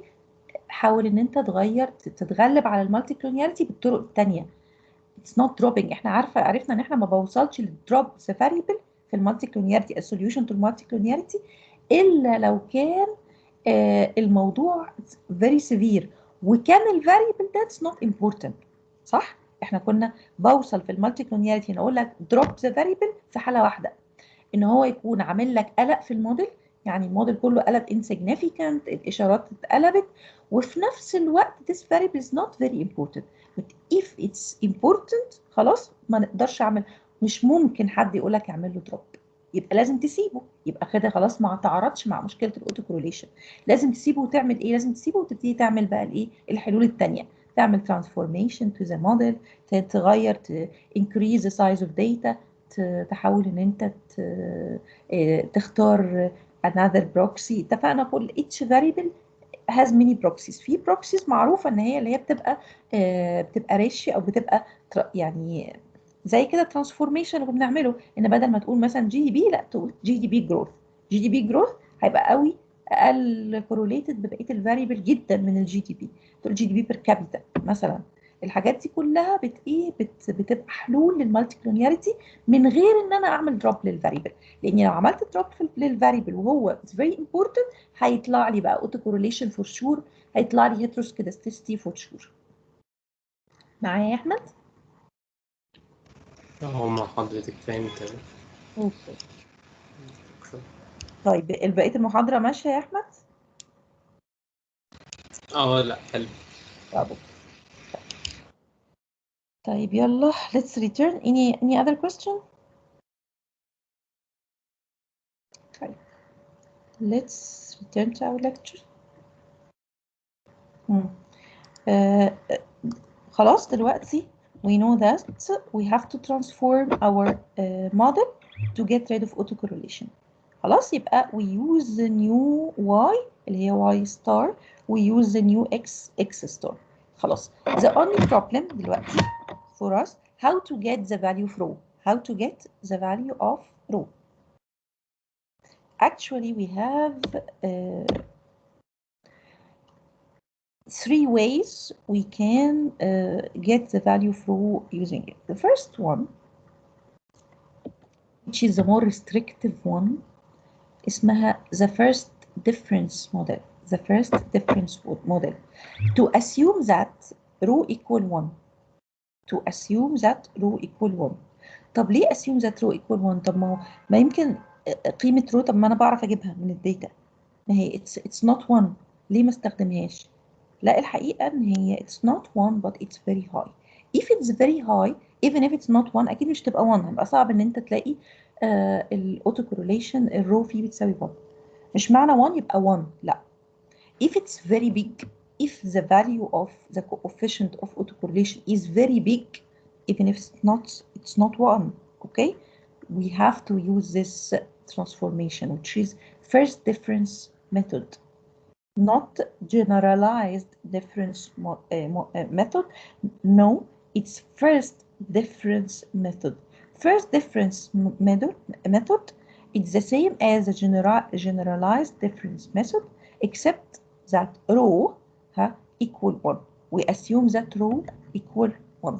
حاول ان انت تتغلب على المالتي كلونياريتي بالطرق الثانيه. اتس نوت دروبنج. احنا عرفنا ان احنا ما بوصلش للدروب فاريبل في المالتي كلونياريتي، السوليوشن تو المالتي كلونياريتي، الا لو كان الموضوع very severe وكان الفاريبل ده اتس نوت امبورتنت. صح؟ احنا كنا بوصل في المالتي كلونياريتي نقول لك دروب ذا فاريبل في حاله واحده، ان هو يكون عامل لك قلق في الموديل، يعني الموديل كله قلب insignificant، الاشارات اتقلبت، وفي نفس الوقت this variable is not very important. but if it's important خلاص ما نقدرش اعمل، مش ممكن حد يقول لك اعمل له دروب، يبقى لازم تسيبه، يبقى كده خلاص ما تعرضش مع مشكله الاوتو كورليشن. لازم تسيبه وتعمل ايه؟ لازم تسيبه وتبتدي تعمل بقى الايه، الحلول الثانيه، تعمل transformation to the model، تغير increase the size of data، تحاول ان انت تختار another proxy. اتفقنا كل each variable has many proxies. في proxies معروفه ان هي اللي هي بتبقى ريشي، او بتبقى يعني زي كده ترانسفورميشن اللي بنعمله، ان بدل ما تقول مثلا جي دي بي، لا تقول جي دي بي جروث. جي دي بي جروث هيبقى قوي اقل كوروليتد ببقيه الفاريبل جدا من الجي دي بي. تقول جي دي بي بير كابيتا مثلا. الحاجات دي كلها بتبقى حلول للمالتي كلونياريتي من غير ان انا اعمل دروب للفاريبل. لان لو عملت دروب للفاريبل وهو فيري امبورتنت، هيطلع لي بقى اوتو كورليشن فور شور، هيطلع لي هيتروسكيدستيستي فور شور. معايا يا احمد؟ مع حضرتك فاهم تمام. اوكي. طيب بقيه المحاضره ماشيه يا احمد؟ لا حلو. طب اوكي. طيب يلا let's return. any other question؟ طيب let's return to our lecture. خلاص دلوقتي we know that we have to transform our model to get rid of autocorrelation. خلاص يبقى we use the new y اللي هي y star، we use the new x star. خلاص the only problem دلوقتي for us how to get the value of rho. How to get the value of rho. Actually we have three ways we can get the value of rho using it. The first one, which is the more restrictive one, اسمها the first difference model. The first difference model. To assume that rho equal 1. To assume that rho equal 1. طب ليه assume that rho equal 1؟ طب ما يمكن قيمة rho، طب ما أنا بعرف أجيبها من الداتا، ما هي it's not 1، ليه ما استخدمهاش؟ لا الحقيقة ان هي it's not 1 but it's very high. If it's very high even if it's not 1 اكيد مش تبقى 1، هيبقى صعب ان انت تلاقي الاوتو كورليشن الرو فيه بتساوي 1. مش معنى 1 يبقى 1، لا. If it's very big, if the value of the coefficient of autocorrelation is very big, even if it's not 1, okay, we have to use this transformation, which is first difference method, not generalized difference method. No, it's first difference method. First difference method it's the same as a generalized difference method, except that rho equal 1. We assume that rho equal 1.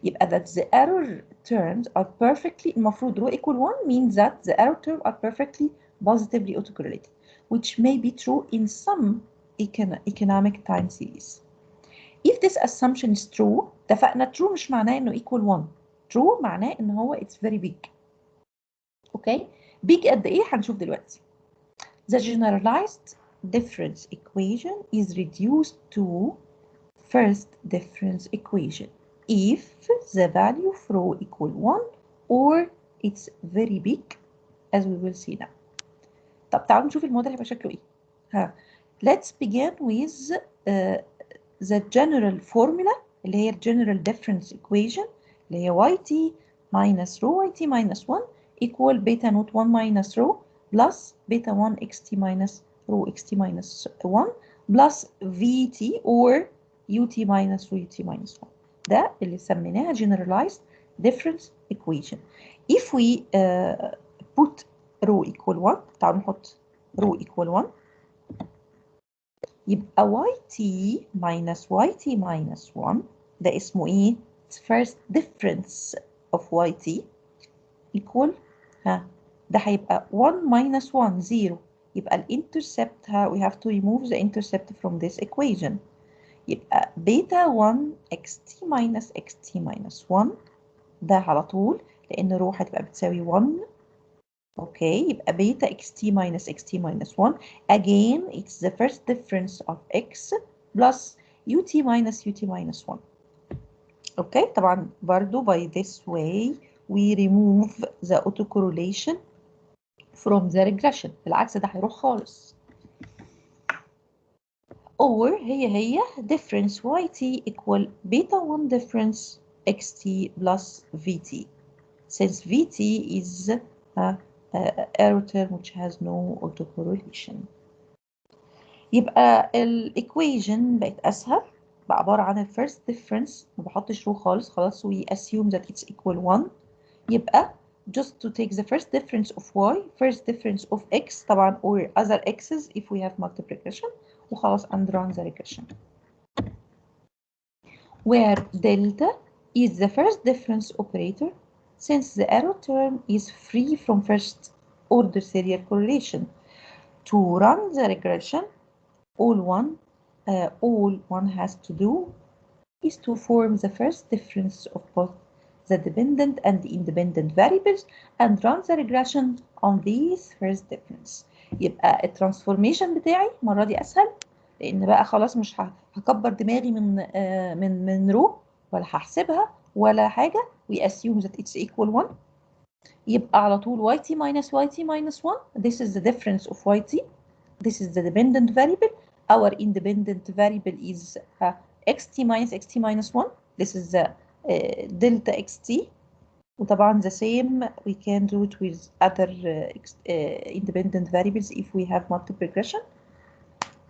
يبقى that the error terms are perfectly، المفروض rho equal 1 means that the error terms are perfectly positively autocorrelated, which may be true in some economic time series. If this assumption is true، اتفقنا true مش معناه انه equal 1. true معناه ان هو it's very big. اوكي big قد ايه هنشوف دلوقتي. The generalized difference equation is reduced to first difference equation if the value of rho equal 1 or it's very big as we will see now. طب تعالوا نشوف الموديل هيبقى شكله ايه. Let's begin with the general formula اللي هي general difference equation اللي هي yt minus rho yt minus 1 equal beta naught 1 minus rho plus beta 1 xt minus rho xt minus 1 plus vt or ut minus rho ut minus 1. ده اللي سميناها generalized difference equation. If we put rho equal 1, تعالوا نحط rho equal 1، يبقى yt minus yt minus 1 ده اسمه ايه؟ first difference of yt equal ده هيبقى 1 minus 1 0. يبقى الانترسبت we have to remove the intercept from this equation. يبقى بيتا 1 xt minus xt minus 1 ده على طول لأن رو هتبقى بتساوي 1. اوكي، يبقى بيتا xt minus xt minus 1 again it's the first difference of x plus ut minus ut minus 1. اوكي، طبعا برضو by this way we remove the autocorrelation from the regression. بالعكس ده هيروح خالص. or هي difference yt equal beta 1 difference xt plus vt, since vt is a error term which has no autocorrelation. يبقى الايكويشن بقت اسهل، بقى عباره عن الفيرست ديفرنس، ما بحطش رو خالص، خلاص we assume that it's equal 1. يبقى just to take the first difference of y, first difference of x طبعا or other x's if we have multiplication، وخلاص and run the regression. Where delta is the first difference operator since the error term is free from first order serial correlation. To run the regression, all one has to do is to form the first difference of both the dependent and the independent variables and run the regression on these first difference. يبقى الترانسفورميشن بتاعي المرة دي أسهل، لأن بقى خلاص مش هكبر دماغي من رو ولا هحسبها ولا حاجة. we assume that it's equal 1. يبقى على طول yt minus yt minus 1 this is the difference of yt, this is the dependent variable. Our independent variable is xt minus xt minus 1, this is the delta xt. وطبعا the same we can do it with other independent variables if we have multiple regression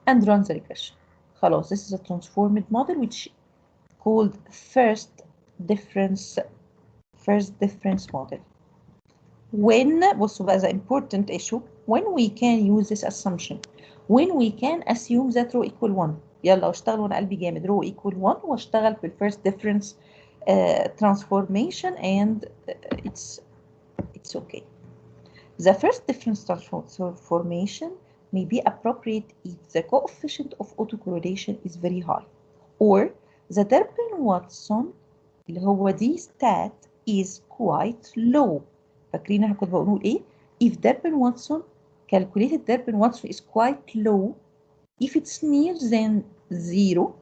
and run the regression. خلاص this is a transformed model which called first difference model. When بصوا بقى the important issue when we can use this assumption, when we can assume that rho equal 1. يلا واشتغل وانا قلبي جامد rho equal 1 واشتغل في first difference transformation and it's okay. The first difference transformation may be appropriate if the coefficient of autocorrelation is very high or the Durbin-Watson اللي هو دي stat is quite low. فاكرين احنا كنت بقول ايه؟ if Durbin-Watson calculated Durbin-Watson is quite low, if it's near than 0,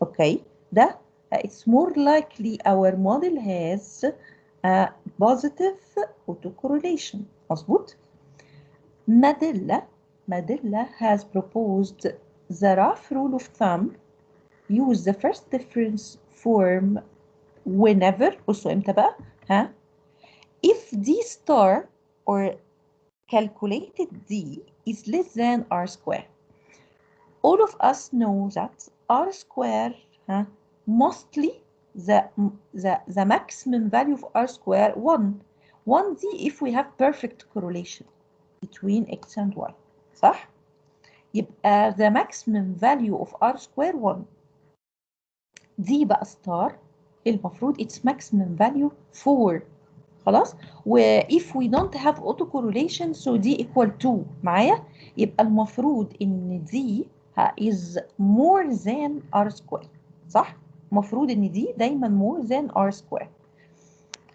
okay, ده it's more likely our model has a positive autocorrelation. مظبوط؟ Madella has proposed the rough rule of thumb. Use the first difference form whenever بصوا امتى بقى؟ if d star or calculated d is less than r square. All of us know that r square mostly the maximum value of r square 1d if we have perfect correlation between x and y. صح؟ يبقى the maximum value of r square 1. دي بقى star المفروض its maximum value 4. خلاص؟ و if we don't have autocorrelation so d equal 2 معايا، يبقى المفروض ان دي is more than r square. صح؟ المفروض ان دي دايما more than r square.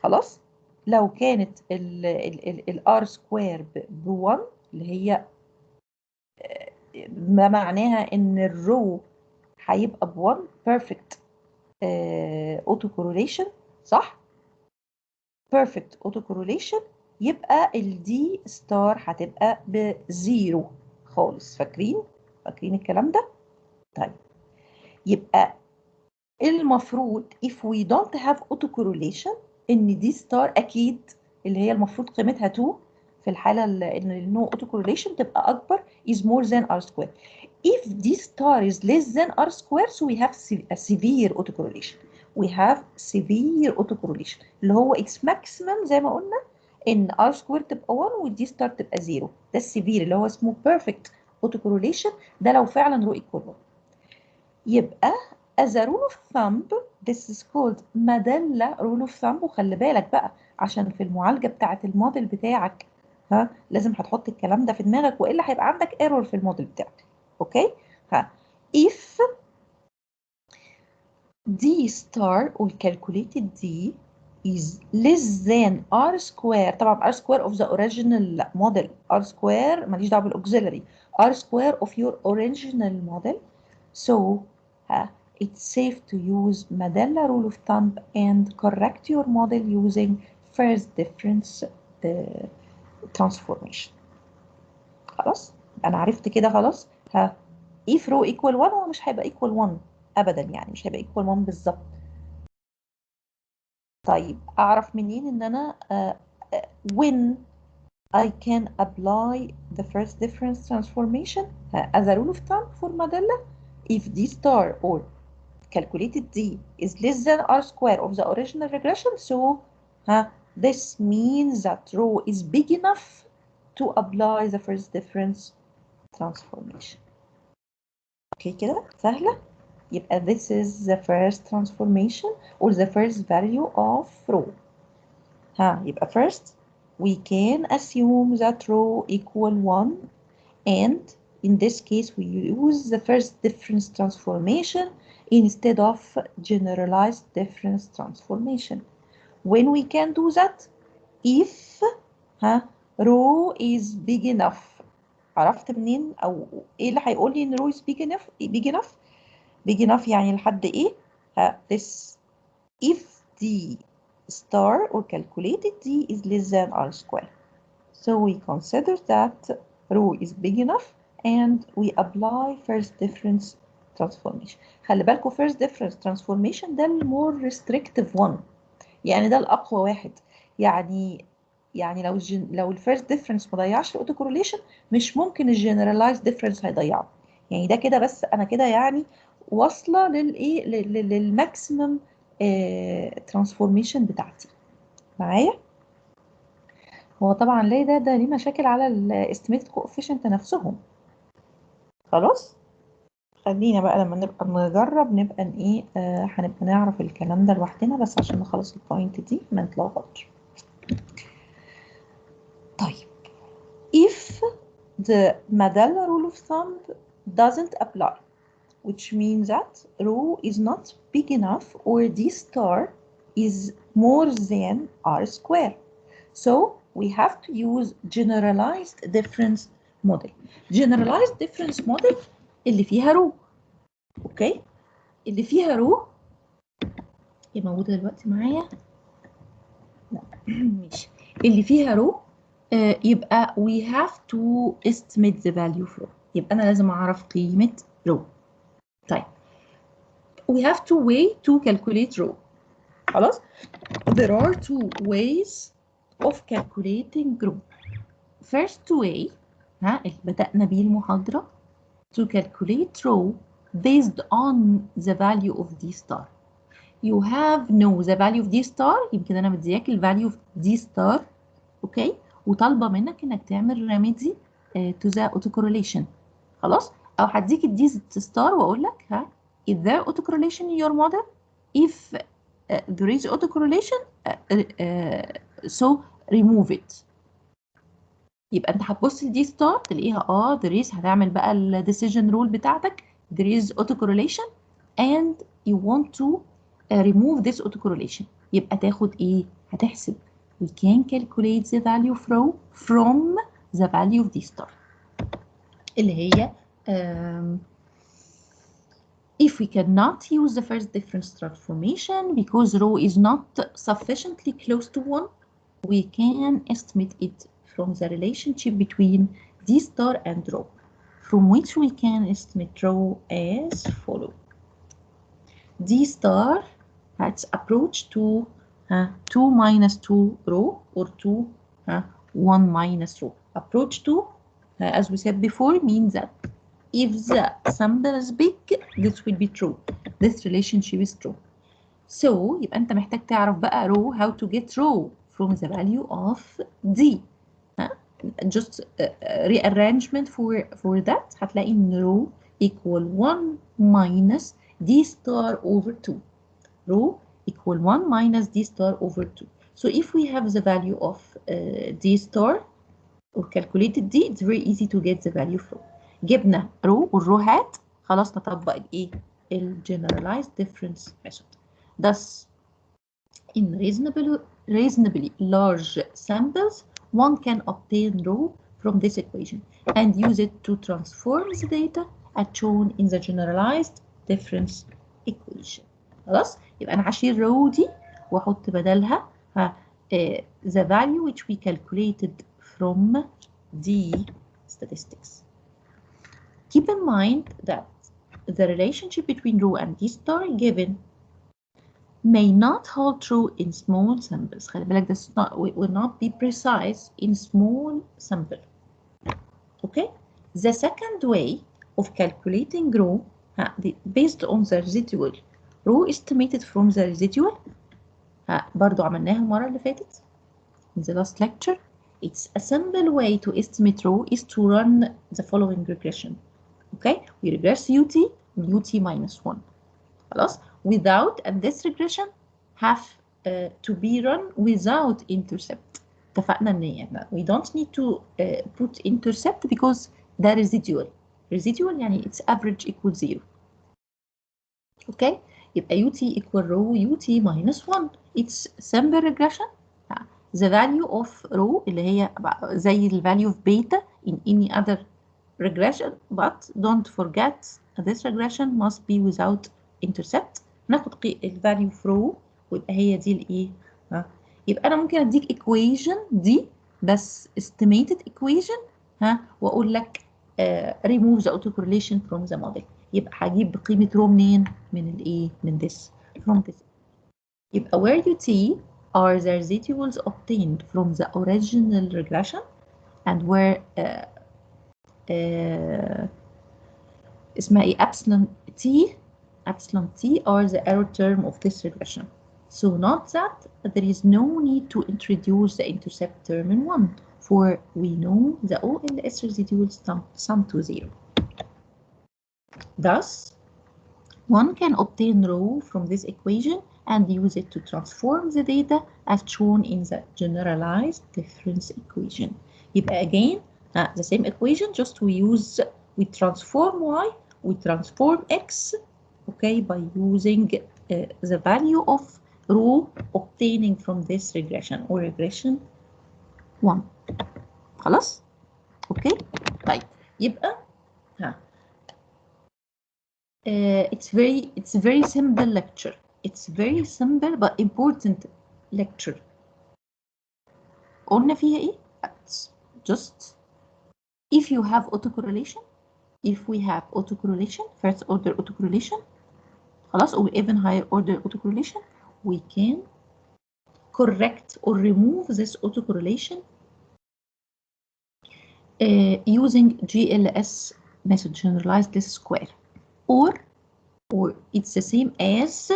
خلاص؟ لو كانت ال r square ب 1 اللي هي ما معناها ان الرو هيبقى ب 1 perfect autocorrelation. صح؟ perfect autocorrelation يبقى الدي ستار هتبقى بزيرو خالص. فاكرين الكلام ده؟ طيب يبقى المفروض if we don't have autocorrelation ان دي ستار اكيد اللي هي المفروض قيمتها 2 في الحاله ان no autocorrelation تبقى اكبر is more than r square. If d star is less than r square so we have a severe autocorrelation. we have severe autocorrelation اللي هو its maximum زي ما قلنا ان r square تبقى 1 والدي ستار تبقى 0. ده السيفير اللي هو اسمه perfect autocorrelation. ده لو فعلا رو equal 1. يبقى as a rule of thumb this is called مدلة rule of thumb. وخلي بالك بقى عشان في المعالجة بتاعة الموديل بتاعك لازم هتحط الكلام ده في دماغك والا هيبقى عندك error في الموديل بتاعك. اوكي. if d star or calculated d is less than r square. طبعا r square of the original model. r square ماليش دعوه بالاوكسيلري. r square of your original model. So it's safe to use Mandela rule of thumb and correct your model using first difference transformation. خلاص انا عرفت كده خلاص. if rho equal 1 هو مش هيبقى equal 1 ابدا، يعني مش هيبقى equal 1 بالظبط. طيب اعرف منين ان انا when I can apply the first difference transformation as a rule of thumb for Mandela? If d star or calculated d is less than r square of the original regression, so this means that rho is big enough to apply the first difference transformation. اوكي كده سهلة. يبقى this is the first transformation or the first value of rho. يبقى first we can assume that rho equal 1, and in this case we use the first difference transformation instead of generalized difference transformation. When we can do that? If rho is big enough. عرفت منين او ايه اللي هيقول لي ان rho is big enough؟ big enough big enough يعني لحد ايه؟ this if d star or calculated d is less than r square. So we consider that rho is big enough and we apply first difference transformation. خلي بالكوا first difference transformation ده المور restrictive one، يعني ده الأقوى واحد. يعني لو الفيرست ديفرنس ما ضيعش الاوتو كورليشن مش ممكن الجنرالايز ديفرنس هيضيعه. يعني ده كده بس انا كده يعني واصله للايه للماكسيمم ترانسفورميشن بتاعتي معايا. هو طبعا ليه ده ليه مشاكل على الاستيميتد كوفيشنت نفسهم. خلاص خلينا بقى لما نبقى نجرب نبقى ايه هنبقى نعرف الكلام ده لوحدنا، بس عشان نخلص البوينت دي ما نتلخبطش. طيب if the Mandela rule of thumb doesn't apply, which means that rho is not big enough or d star is more than r square. So we have to use generalized difference model. Generalized difference model اللي فيها رو. اوكي اللي فيها رو هي موجودة دلوقتي معايا؟ لا ماشي. اللي فيها رو يبقى we have to estimate the value of rho. يبقى أنا لازم أعرف قيمة rho. طيب we have two ways to calculate rho. خلاص there are two ways of calculating rho. First way اللي بدأنا بيه المحاضرة to calculate rho based on the value of d star. You have the value of d star. يمكن أنا مدياك ال value of d star. اوكي وطالبه منك انك تعمل ريميدي to the autocorrelation. خلاص او هديك الدي ستار واقول لك is there autocorrelation in your model? If there is autocorrelation so remove it. يبقى انت هتبص لدي ستار تلاقيها there is. هتعمل بقى ال decision rule بتاعتك there is autocorrelation and you want to remove this autocorrelation. يبقى تاخد ايه؟ هتحسب we can calculate the value of rho from the value of d star اللي هي if we cannot use the first difference transformation because rho is not sufficiently close to 1, we can estimate it from the relationship between d star and rho, from which we can estimate rho as follow. d star has approach to 2 minus 2 rho or 2 1 minus rho. Approach to as we said before means that if the sample is big this will be true, this relationship is true. So يبقى أنت محتاج تعرف بقى row how to get row from the value of D. Just rearrangement for that هتلاقي إن row equal 1 minus D star over 2. Row equal 1 minus D star over 2. So if we have the value of D star or calculated D, it's very easy to get the value from. جبنا row والروهات خلاص نطبق الايه؟ generalized difference method. Thus, in reasonably large samples, one can obtain row from this equation and use it to transform the data as shown in the generalized difference equation. خلاص؟ يبقى أنا هشيل row دي وأحط بدلها the value which we calculated from the statistics. Keep in mind that the relationship between row and D star given may not hold true in small samples. خلي بالك this will not be precise in small sample. Okay? The second way of calculating row based on the residual row estimated from the residual برضو عملناها المرة اللي فاتت in the last lecture. It's a simple way to estimate row is to run the following regression. Okay? We regress UT minus 1. خلاص? Without, and this regression have to be run without intercept. اتفقنا ان we don't need to put intercept because ده residual. Residual يعني its average equals 0. Okay? يبقى UT equal row UT minus 1. It's simple regression. The value of row اللي هي زي the value of beta in any other regression, but don't forget this regression must be without intercept. ناخد الفاليو في رو ويبقى هي دي الايه؟ يبقى انا ممكن اديك equation دي بس estimated equation واقول لك remove the autocorrelation from the model. يبقى هجيب قيمه رو منين؟ من الايه؟ من this from this. يبقى where UT are the residuals obtained from the original regression and where اسمها ايه؟ epsilon t are the error term of this regression. So note that there is no need to introduce the intercept term in 1, for we know the OLS residuals sum to 0. Thus, one can obtain row from this equation and use it to transform the data as shown in the generalized difference equation. يبقى again the same equation, just we transform y, we transform x, okay, by using the value of row obtaining from this regression or regression 1. خلاص؟ اوكي؟ طيب يبقى it's very simple lecture. It's very simple but important lecture. قلنا فيها ايه؟ Just if you have autocorrelation, if we have autocorrelation, first order autocorrelation, خلاص, or even higher order autocorrelation, we can correct or remove this autocorrelation using GLS method, generalized least square, or it's the same as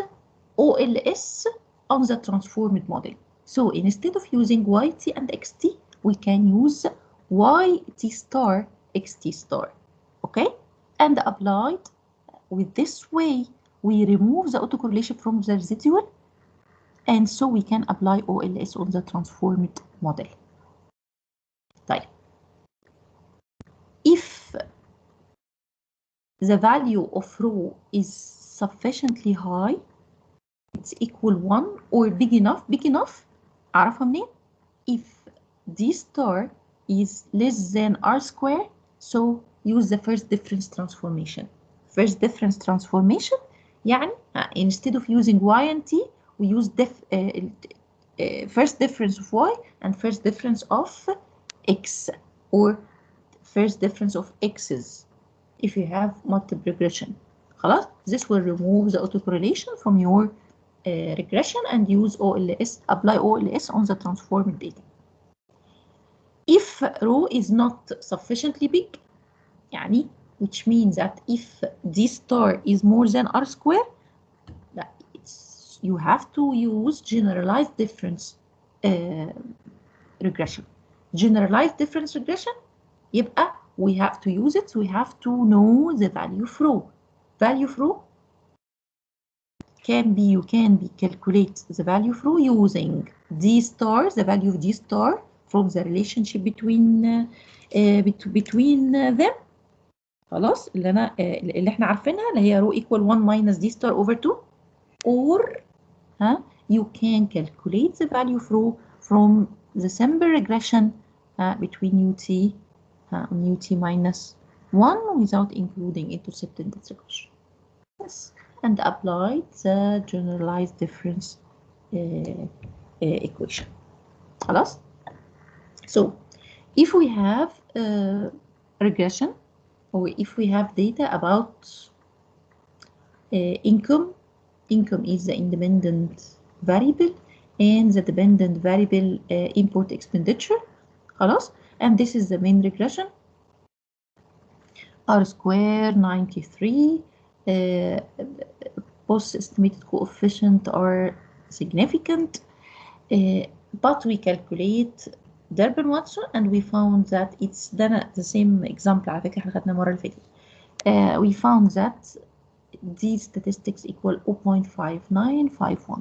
OLS on the transformed model. So instead of using YT and XT, we can use YT star XT star, okay? And applied with this way, we remove the autocorrelation from the residual, and so we can apply OLS on the transformed model. طيب. If the value of rho is sufficiently high, it's equal 1 or big enough, أعرفها منين؟ If D star is less than R square, so use the first difference transformation. First difference transformation يعني instead of using Y and T, we use first difference of Y and first difference of X, or first difference of X's if you have multiple regression. خلاص? This will remove the autocorrelation from your regression and use OLS, apply OLS on the transformed data. If rho is not sufficiently big, يعني, which means that if D star is more than R square, it's you have to use generalized difference regression. Generalized difference regression يبقى we have to use it, we have to know the value flow. Value flow can be, you can be calculate the value flow using d star, the value of d star from the relationship between them. خلاص اللي احنا عارفينها اللي هي rho equal 1 minus d star over 2, or you can calculate the value flow from the simple regression between ut and ut minus 1 without including intercept index regression. Yes, and apply the generalized difference equation. خلاص. So if we have regression, or if we have data about income is the independent variable and the dependent variable import expenditure. خلاص. And this is the main regression. R square 93. Both estimated coefficient are significant, but we calculate Durbin-Watson and we found that it's done the same example على فكرة احنا خدناه المرة اللي فاتت. We found that these statistics equal 0.5951.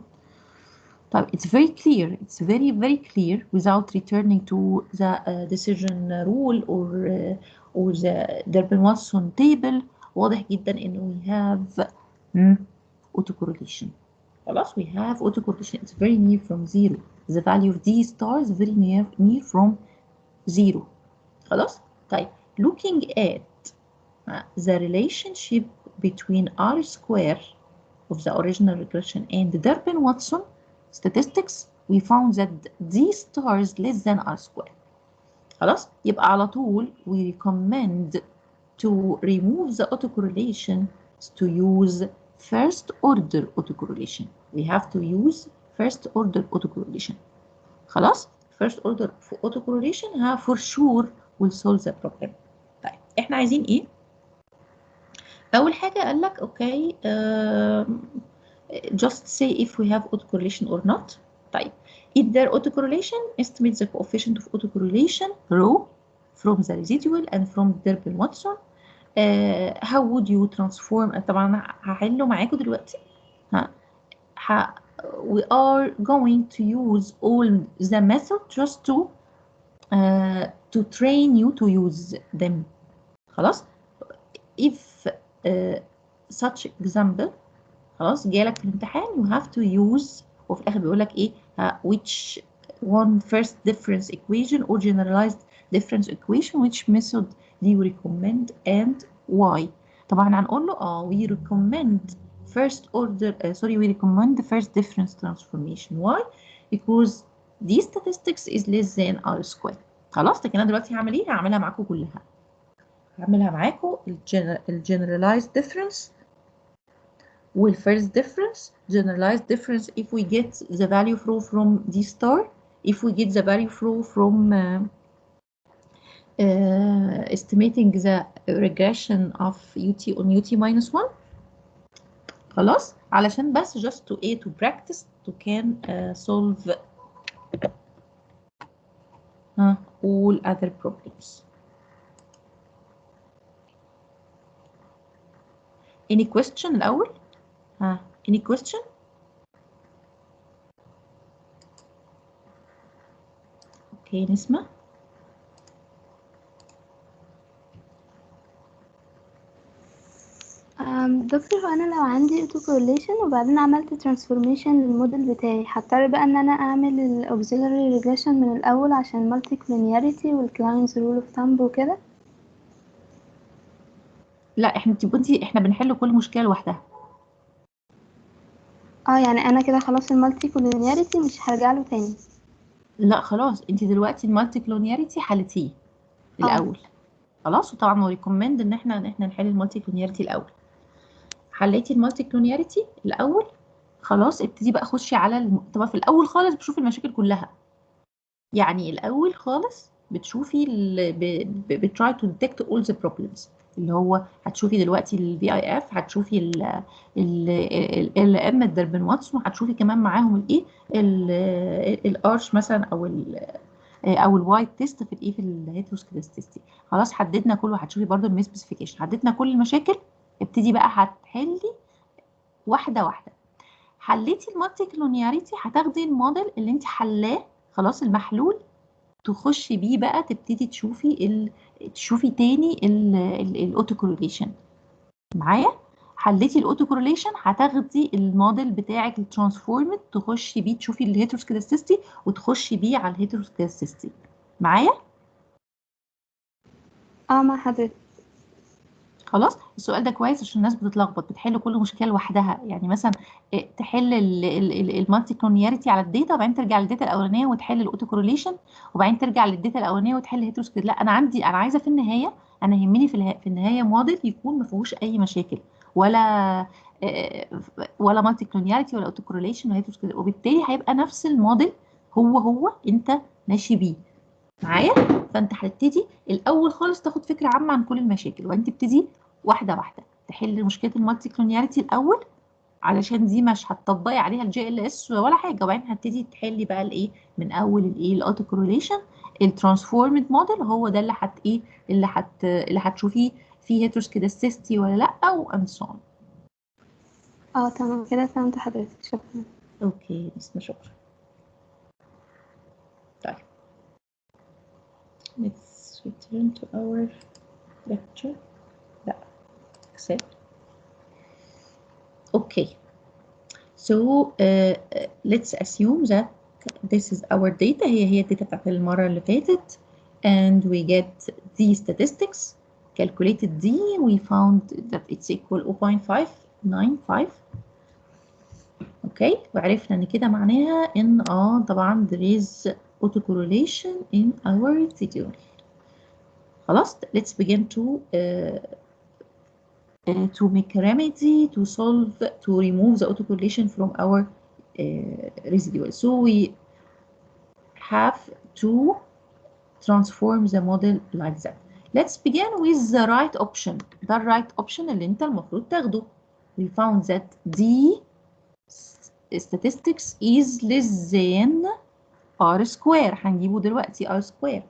طيب, it's very clear, it's very very clear without returning to the decision rule or the Durbin-Watson table. واضح جدا إنه we have autocorrelation. خلاص, we have autocorrelation. It's very near from zero. The value of D star is very near from zero. خلاص. طيب, looking at the relationship between R square of the original regression and the Durbin-Watson statistics, we found that D star is less than R square. خلاص. يبقى على طول we recommend to remove the autocorrelation to use first order autocorrelation. We have to use first order autocorrelation. خلاص. first order autocorrelation for sure will solve the problem. طيب, احنا عايزين ايه؟ اول حاجه قال لك اوكي just say if we have autocorrelation or not. طيب, if there autocorrelation, estimate the coefficient of autocorrelation rho from the residual and from Durbin-Watson. How would you transform? طبعا هحله معاكم دلوقتي. We are going to use all the method just to train you to use them. خلاص. If such example خلاص جالك في الامتحان, you have to use, وفي الآخر بيقول لك إيه which one first difference equation or generalized difference equation, which method do you recommend and why. طبعا هنقول له we recommend first order we recommend the first difference transformation. Why? Because these statistics is less than R square. خلاص. لكن أنا دلوقتي هعمل إيه؟ هعملها معاكم كلها. هعملها معاكم generalized difference first difference, generalized difference if we get the value flow from D star, if we get the value flow from estimating the regression of UT on UT minus 1. خلاص, علشان بس just to practice to can solve all other problems. Any question الأول؟ any question? اوكي, نسمع. دكتور, هو انا لو عندي autocorrelation وبعدين عملت transformation للموديل بتاعي, هضطر بقى ان انا اعمل ال auxiliary regression من الاول عشان multi-collinearity وال Klein's rule of thumb وكده؟ لا, احنا بنحل كل مشكلة لوحدها. يعني انا كده خلاص المالتي كولينياريتي مش هرجع له تاني. لا خلاص, انت دلوقتي المالتي كلونياريتي حلتيه الاول. خلاص. وطبعا هو ريكومند ان احنا نحل المالتي كلونياريتي الاول. حليتي المالتي كلونياريتي الاول, خلاص ابتدي بقى خشي على طبعا في الاول خالص بتشوفي المشاكل كلها. يعني الاول خالص بتشوفي بتراي تو ديتكت all the problems. اللي هو هتشوفي دلوقتي البي اي اف، هتشوفي ال ام الدربن واتسون، وهتشوفي كمان معاهم الايه الارش مثلا او الوايت تيست في الايه في الهيتروسكيدستي. خلاص حددنا كله، هتشوفي برده الميس سبيسيفيكيشن، حددنا كل المشاكل. ابتدي بقى هتحلي واحده واحده. حليتي المالتي كلونياريتي، هتاخدي الموديل اللي انت حلاه خلاص المحلول، تخشي بيه بقى تبتدي تشوفي تاني الاوتو كورليشن. معايا؟ حليتي الاوتو كورليشن، هتاخدي الموديل بتاعك الترانسفورمد تخشي بيه تشوفي الهيتروسكيدستي وتخشي بيه على الهيتروسكيدستي. معايا؟ مع حضرتك. خلاص السؤال ده كويس عشان الناس بتتلخبط، بتحل كل مشكله لوحدها. يعني مثلا تحل المالتي كلونياريتي على الداتا، وبعدين ترجع للداتا الاولانيه وتحل الاوتو كورليشن، وبعدين ترجع للداتا الاولانيه وتحل هيتروسكيد. لا، انا عايزه في النهايه، انا يهمني في النهايه موديل يكون ما فيهوش اي مشاكل، ولا مالتي كلونياريتي ولا اوتو كورليشن ولا هيتروسكيد، وبالتالي هيبقى نفس الموديل هو انت ماشي بيه. معايا؟ فانت هتبتدي الاول خالص تاخد فكره عامه عن كل المشاكل، وبعدين تبتدي واحده واحده تحل مشكله المالتي كلونياريتي الاول، علشان دي مش هتطبقي عليها الجي ال اس ولا حاجه. وبعدين هتبتدي تحلي بقى الايه من اول الايه الاوتو كورليشن. الترانسفورمد موديل هو ده اللي هتشوفيه فيه هيتروسكيدستي ولا لا، وان سو اون. تمام كده، فهمت حضرتك، شكرا. اوكي اسمع، شكرا. طيب let's return to our lecture. لا accept. Okay, so let's assume that this is our data. هي الداتا بتاعت المرة اللي فاتت, and we get the statistics calculated D. We found that it's equal 0.595. okay, وعرفنا ان كده معناها ان طبعا there is autocorrelation in our residual. خلاص let's begin to make a remedy to remove the autocorrelation from our residual. So we have to transform the model like that. Let's begin with the right option. The right option اللي انت المفروض تاخده. We found that D statistics is less than R square. هنجيبه دلوقتي R square.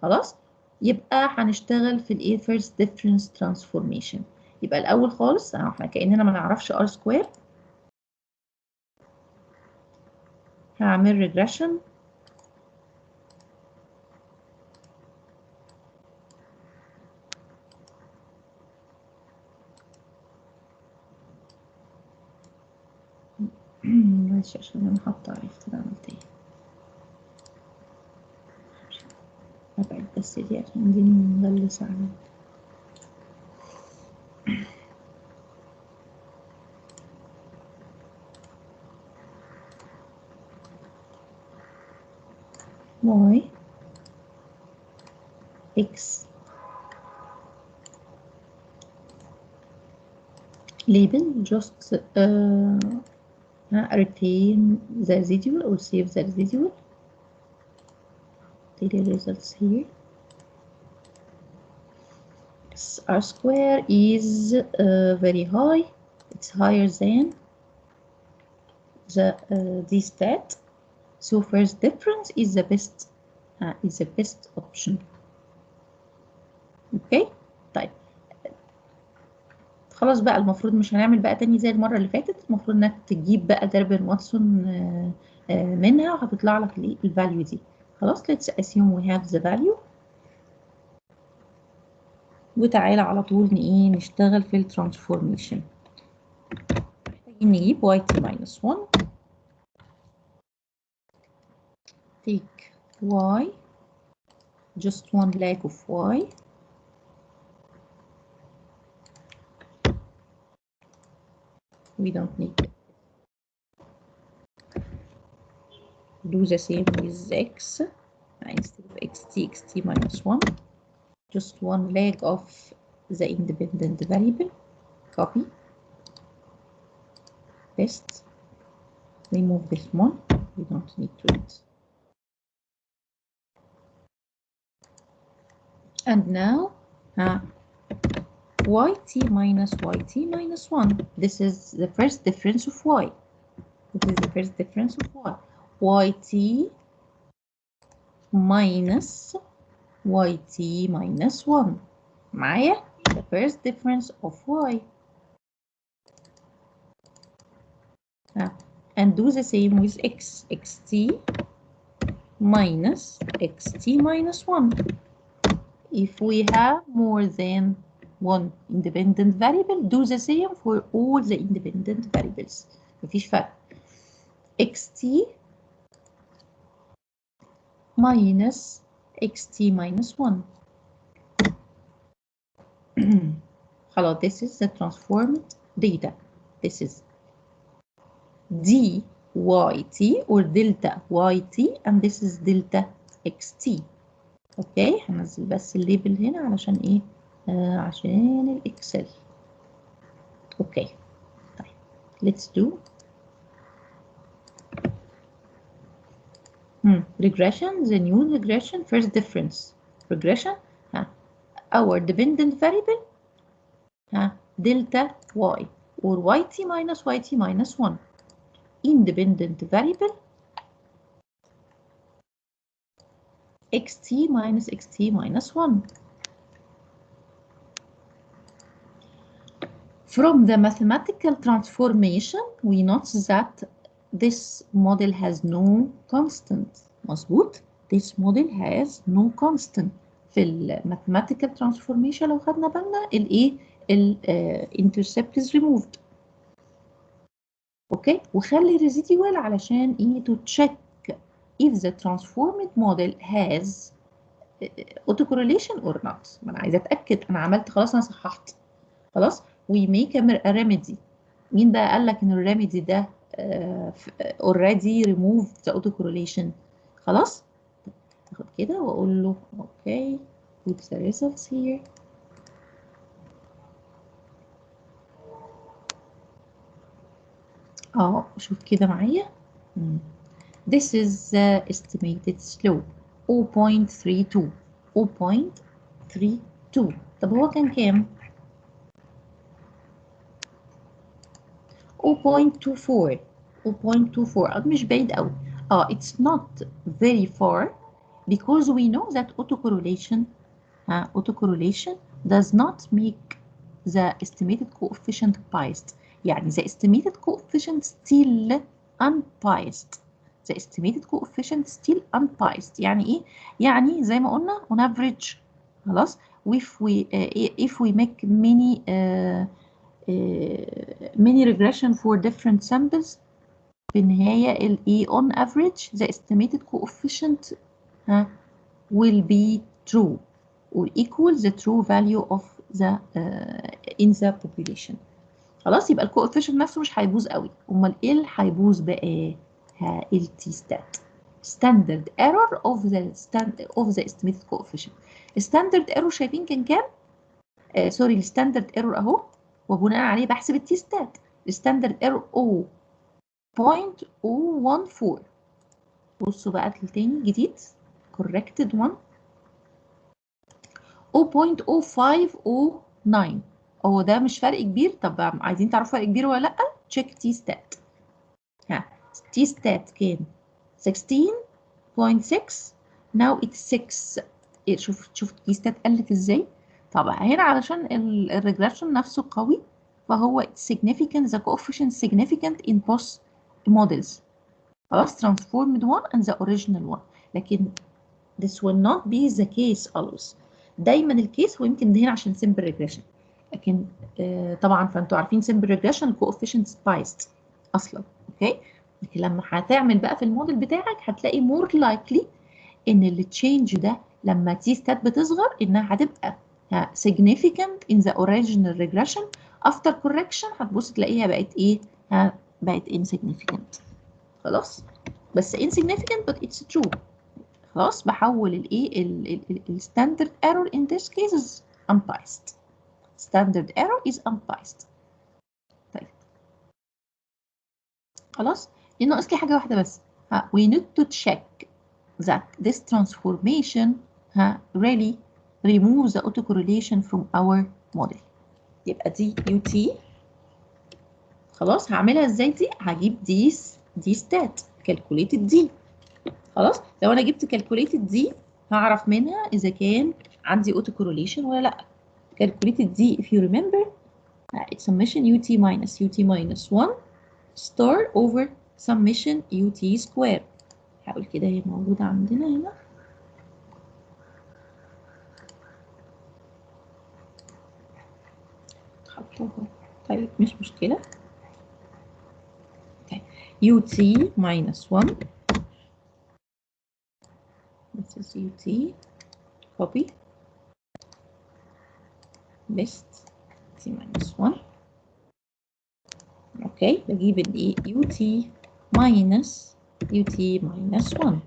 خلاص؟ يبقى هنشتغل في الايه first difference transformation. يبقى الاول خالص احنا كاننا ما نعرفش R square. هعمل regression معلش عشان انا حاطه عرفت انا عملت ايه. هبعد بس دي عشان دي مغلسه عليا. y x label just retain the residual or save the residual. Daily results here. R square is very high. It's higher than the d stat. So first difference is the best option. Okay. طيب خلاص بقى المفروض مش هنعمل بقى تاني زي المرة اللي فاتت. المفروض انك تجيب بقى دربن واتسون منها وهتطلع لك الفاليو دي. خلاص let's assume we have the value. وتعالى على طول نشتغل في الترانسفورميشن. محتاجين نجيب yt minus 1. take y, just one leg of y. We don't need it. Do the same with x. Instead of xt minus 1. Just one leg of the independent variable. Copy. Paste. Remove this one. We don't need to it. And now yt minus yt minus 1. This is the first difference of y. This is the first difference of y. yt minus yt minus 1. معايا the first difference of y. And do the same with x. xt minus xt minus 1. If we have more than one independent variable, do the same for all the independent variables. مفيش فرق. xt minus xt minus 1. خلاص, this is the transformed data. This is dyt or delta yt, and this is delta xt. اوكي, هنزل بس الليبل هنا علشان ايه؟ عشان الاكسل. اوكي, طيب let's do regression. The new regression first difference regression. Our dependent variable delta y or yt minus yt minus 1. Independent variable xt minus xt minus 1. From the mathematical transformation, we note that this model has no constant. مظبوط. This model has no constant. في ال mathematical transformation لو خدنا بالنا الايه intercept is removed. اوكي, وخلي residual علشان ايه to check if the transformed model has autocorrelation or not. ما انا عايزه اتاكد انا عملت خلاص, انا صححت خلاص. we make a remedy. مين بقى قال لك ان الريميدي ده already removed the autocorrelation؟ خلاص, اخد كده واقول له اوكي put the results here. شوف كده معايا. This is estimated slope 0.32. 0.32. طب هو كان كام؟ 0.24. 0.24. مش بعيد قوي. It's not very far because we know that autocorrelation does not make the estimated coefficient biased. يعني the estimated coefficient still unbiased. The estimated coefficient still unbiased. يعني ايه؟ يعني زي ما قلنا on average. خلاص. If we make many regression for different samples, في النهاية ال on average the estimated coefficient will be true or equal the true value of the in the population. خلاص, يبقى الكوفيشنت نفسه مش هيبوظ قوي. امال ايه اللي هيبوظ بقى؟ ال t stat standard error of the estimated coefficient. standard error شايفين كان كام؟ سوري, الستاندرد ايرور اهو, وبناء عليه بحسب التي ستات. الستاندرد ايرور 0.014. بصوا بقى التاني جديد corrected one 0.0509. هو ده مش فرق كبير. طب عايزين تعرفوا فرق كبير ولا لا؟ تشيك تي ستات. تي ستات كان 16.6 now it's 6. شوف تي ستات قلت ازاي. طبعا هنا علشان الريجريشن نفسه قوي فهو significant, the coefficient significant in both models. خلاص, transformed one and the original one. لكن this will not be the case always. دايما الكيس, ويمكن ده هنا عشان simple regression. لكن طبعا فانتوا عارفين simple regression coefficient biased اصلا. اوكي, لكن لما هتعمل بقى في الموديل بتاعك هتلاقي more likely ان التشينج ده لما تي ستات بتصغر انها هتبقى significant in the original regression. after correction هتبص تلاقيها بقت ايه؟ بقت insignificant. خلاص, بس insignificant but it's true. خلاص, بحول الايه الستاندرد ايرور in this case is unbiased. standard error is unbiased. طيب خلاص, ناقص لي حاجه واحده بس. we need to check that this transformation really removes the autocorrelation from our model. يبقى دي يو تي. خلاص هعملها ازاي دي؟ هجيب دي ستات كالكوليتد دي. خلاص لو انا جبت كالكوليتد دي هعرف منها اذا كان عندي اوتو كورليشن ولا لا. كالكوليتد دي if you remember it's summation ut minus 1 star over summation ut square. هقول كده هي موجودة عندنا هنا. حطوها طيب مش مشكلة. طيب ut minus 1 this is ut copy paste t minus 1. اوكي بجيب الايه ut minus 1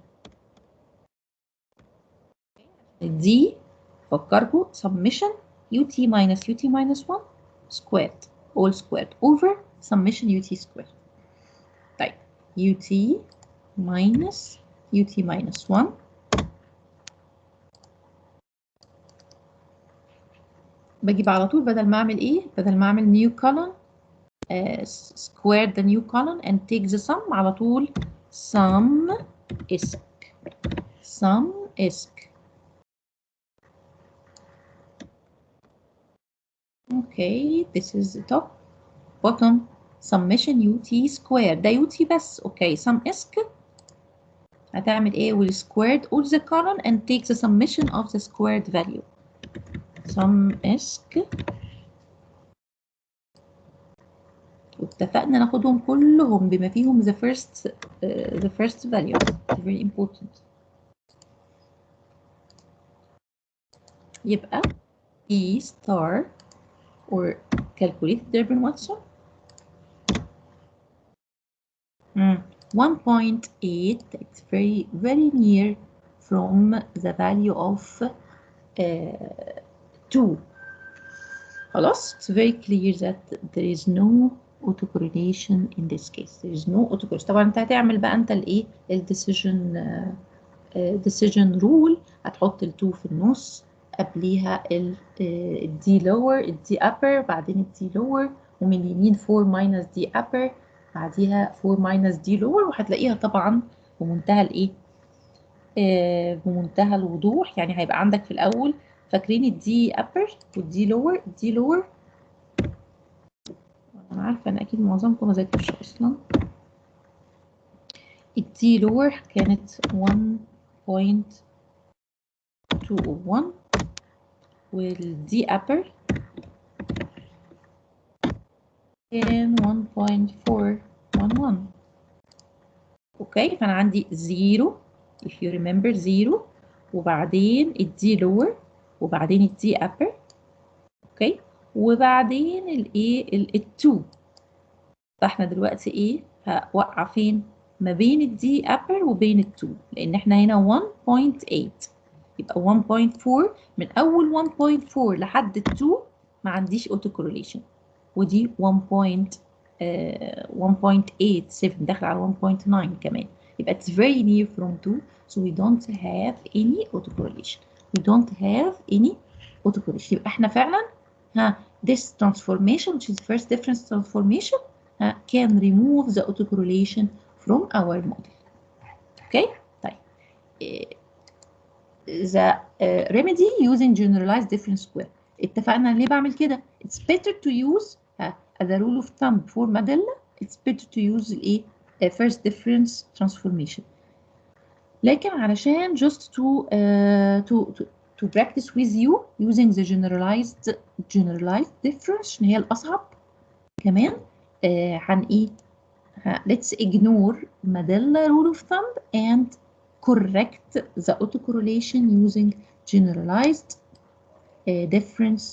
دي فكركم summation ut minus 1 squared all squared over summation ut squared. طيب ut minus 1 بجيب على طول بدل ما اعمل ايه؟ بدل ما اعمل new column square the new column and take the sum على طول sum isk. Okay, this is the top bottom summation ut square ده ut بس. okay sum isk هتعمل ايه؟ will squared all the column and take the summation of the squared value. sum isk واتفقنا ناخدهم كلهم بما فيهم the first value. very important. يبقى E star or calculate Durbin Watson 1.8. it's very near from the value of 2. خلاص it's very clear that there is no autocorrelation in this case. there is no autocorrelation. طبعا انت هتعمل بقى انت الايه decision rule. هتحط ال 2 في النص قبليها الدي lower الدي upper بعدين الدي lower ومن اليمين 4 minus دي upper بعديها 4 minus دي lower وهتلاقيها طبعا بمنتهى الايه بمنتهى الوضوح. يعني هيبقى عندك في الاول فاكرين الدي upper والدي lower. الدي lower انا عارفه ان اكيد معظمكم ما ذاكرش اصلا. الدي lower كانت 1.201 والدي upper كان 1.411. اوكي فانا عندي 0 if you remember 0 وبعدين الدي lower وبعدين الدي upper. اوكي وبعدين الايه ال2. فاحنا دلوقتي ايه هوقع فين؟ ما بين الدي upper وبين ال2 لان احنا هنا 1.8 يبقى 1.4 من اول 1.4 لحد ال2 ما عنديش اوتو كورليشن ودي 1.87 داخل على 1.9 كمان. يبقى it's very near from 2 so we don't have any autocorrelation. يبقى احنا فعلا this transformation which is first difference transformation can remove the autocorrelation from our model. Okay طيب the remedy using generalized difference square. اتفقنا ليه بعمل كده؟ it's better to use as a rule of thumb for Mandela. it's better to use الايه first difference transformation. لكن علشان just to practice with you using the generalized difference عشان هي الأصعب كمان هن ايه let's ignore Mandela rule of thumb and correct the autocorrelation using generalized difference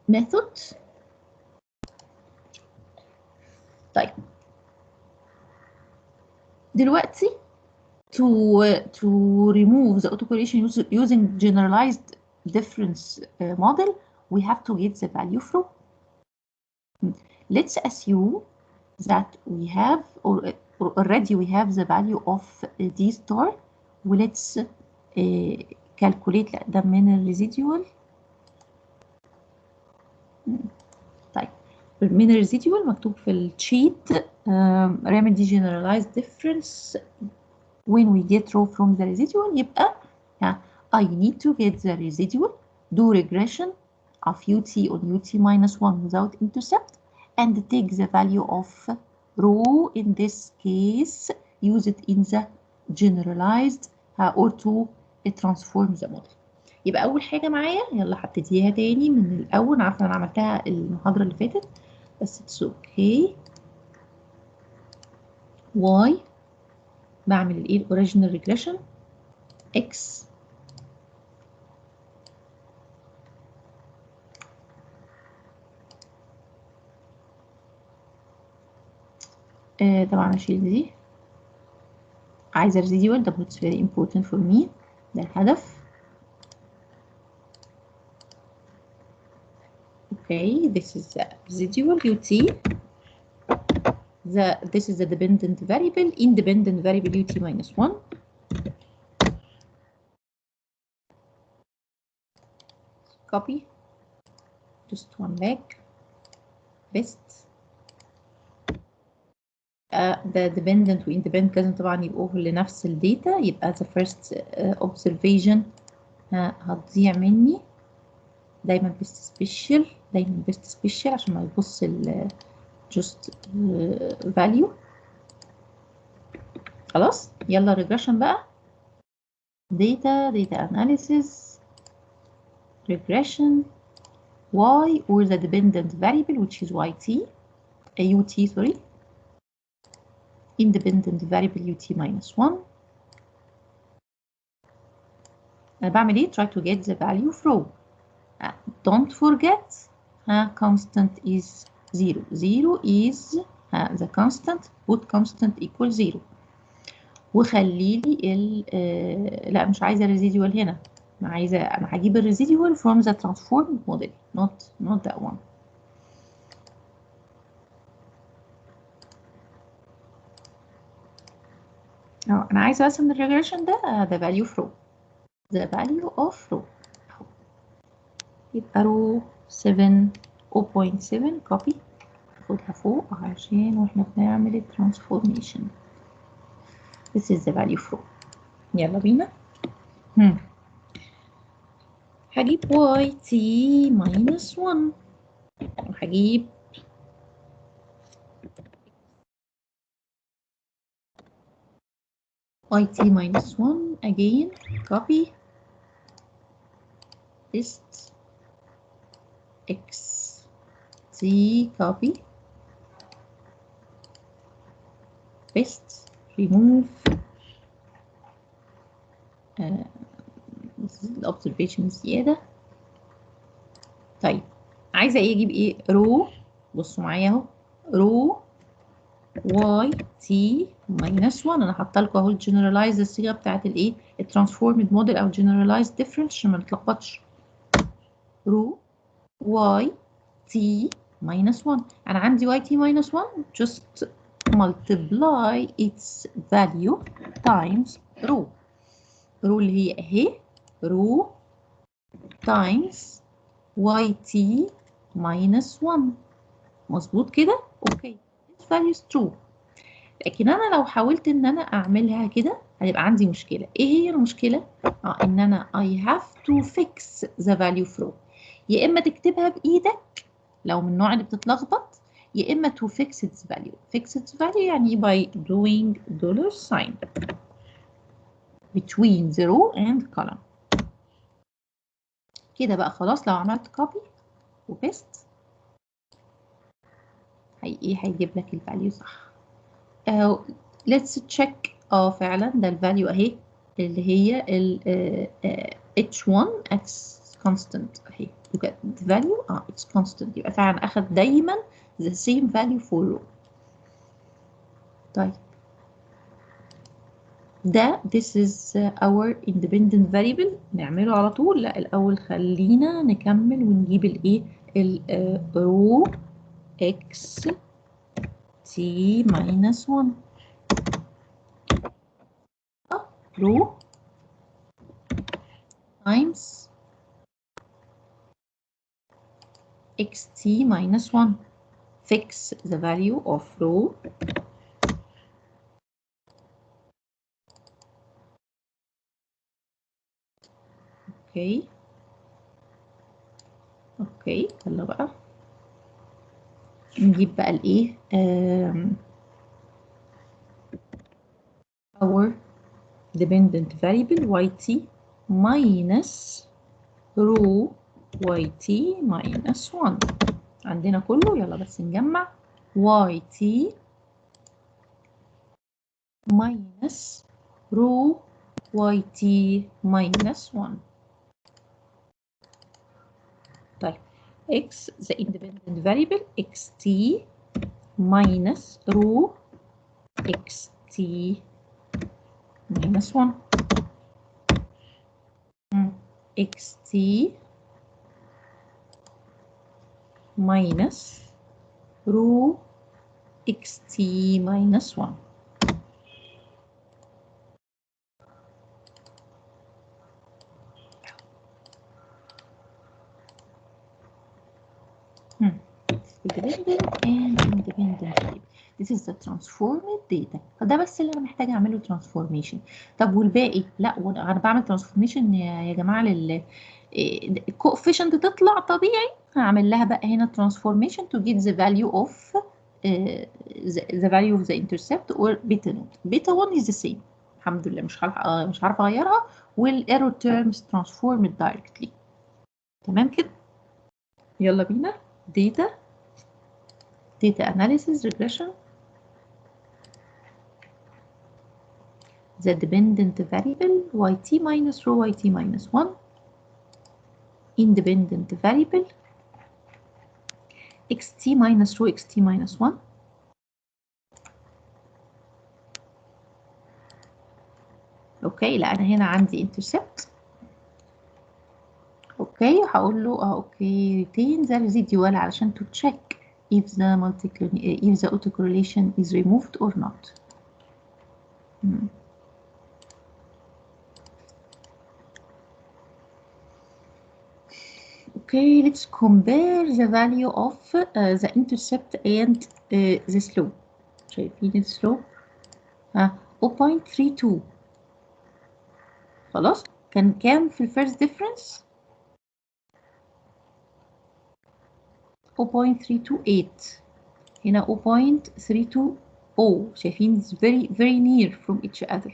method. طيب دلوقتي to remove the autocorrelation using generalized difference model we have to get the value from. Let's assume that we have already we have the value of d star let's calculate ده من الريزيديوال طيب من الريزيديوال مكتوب في الشيت remedy generalized difference when we get row from the residual يبقى I need to get the residual, do regression of ut on ut minus 1 without intercept, and take the value of row in this case, use it in the generalized or to transform the model. يبقى أول حاجة معايا، يلا هبتديها تاني من الأول، أنا عارفة أنا عملتها المحاضرة اللي فاتت بس it's okay. y بعمل الايه الاوريجينال ريجريشن x طبعا اشيل دي، عايزه ريزيديوال ده it's very important for me، ده الهدف. okay this is the residual ut this is the dependent variable independent variable ut minus 1 copy just one back best ده dependent و independent لازم طبعا يبقوا لنفس الداتا، يبقى the first observation هتضيع مني، دايما بيست سبيشال، دايما بيست سبيشال عشان ما يبص ال just value. خلاص يلا regression بقى، data analysis regression y or the dependent variable which is yt ut sorry independent variable ut minus 1. أنا بعمل إيه؟ try to get the value from don't forget constant is 0 0 is the constant put constant equals 0 وخلي لي لا مش عايزه الريزيديوال هنا، انا هجيب الريزيديوال from the transformed model not that one. انا عايزه بس من الريجريشن ده the value from the value of row يبقى row 7 copy خدها فوق عشان واحنا بنعمل الترانسفورميشن. this is the value from. يلا بينا هجيب yt minus 1 وهجيب yt minus 1 again copy paste x t copy paste remove الobservation زيادة. طيب عايزة ايه اجيب ايه رو، بصوا معايا اهو رو y t minus 1 انا حاطه لكم اهو الجنرالايز الصيغه بتاعت الايه الترانسفورمد موديل او جنرالايز ديفرنس عشان ما نتلخبطش. رو y t minus 1 انا عندي y t minus 1 just multiply its value times رو اللي هي اهي رو times yt minus 1 مظبوط كده اوكي this value is true. لكن انا لو حاولت ان انا اعملها كده هيبقى عندي مشكله. ايه هي المشكله؟ ان انا I have to fix the value from، يا اما تكتبها بايدك لو من النوع اللي بتتلخبط، يا اما to fix its value. fix its value يعني by doing $sign between the row and column. كده بقى خلاص لو عملت copy وبيست هيجيب لك الفاليو صح. let's check فعلا ده الفاليو اهي اللي هي ال h1 x constant اهي look at the value it's constant يبقى فعلا اخد دايما the same value for row. طيب ده this is our independent variable نعمله على طول؟ لا الاول خلينا نكمل ونجيب الايه row x t minus 1 row times xt minus 1. Fix the value of row اوكي يلا بقى نجيب بقى الايه our dependent variable yt minus row yt minus 1 عندنا كله. يلا بس نجمع yt minus row yt minus 1. طيب x the independent variable xt minus row xt minus 1 xt minus row xt minus 1. Dependent and independent variable. This is the transformed data. فده بس اللي انا محتاجه اعمله transformation. طب والباقي؟ لا وانا بعمل transformation يا جماعه الكوفيشنت تطلع طبيعي، هعمل لها بقى هنا transformation to get the value of the value of the intercept or beta node. beta 1 is the same. الحمد لله مش عارفه اغيرها، والايرور terms transformed directly. تمام كده؟ يلا بينا data analysis regression. The dependent variable yt minus row yt minus 1, independent variable xt minus row xt minus 1. اوكي لا انا هنا عندي intercept. اوكي هقول له اوكي retain the residual علشان to check if the autocorrelation is removed or not. Okay, let's compare the value of the intercept and the slope. شايفين السلوب 0.32. خلاص كان كام في الفيرست ديفرنس؟ 0.328. هنا 0.320. شايفين very very near from each other.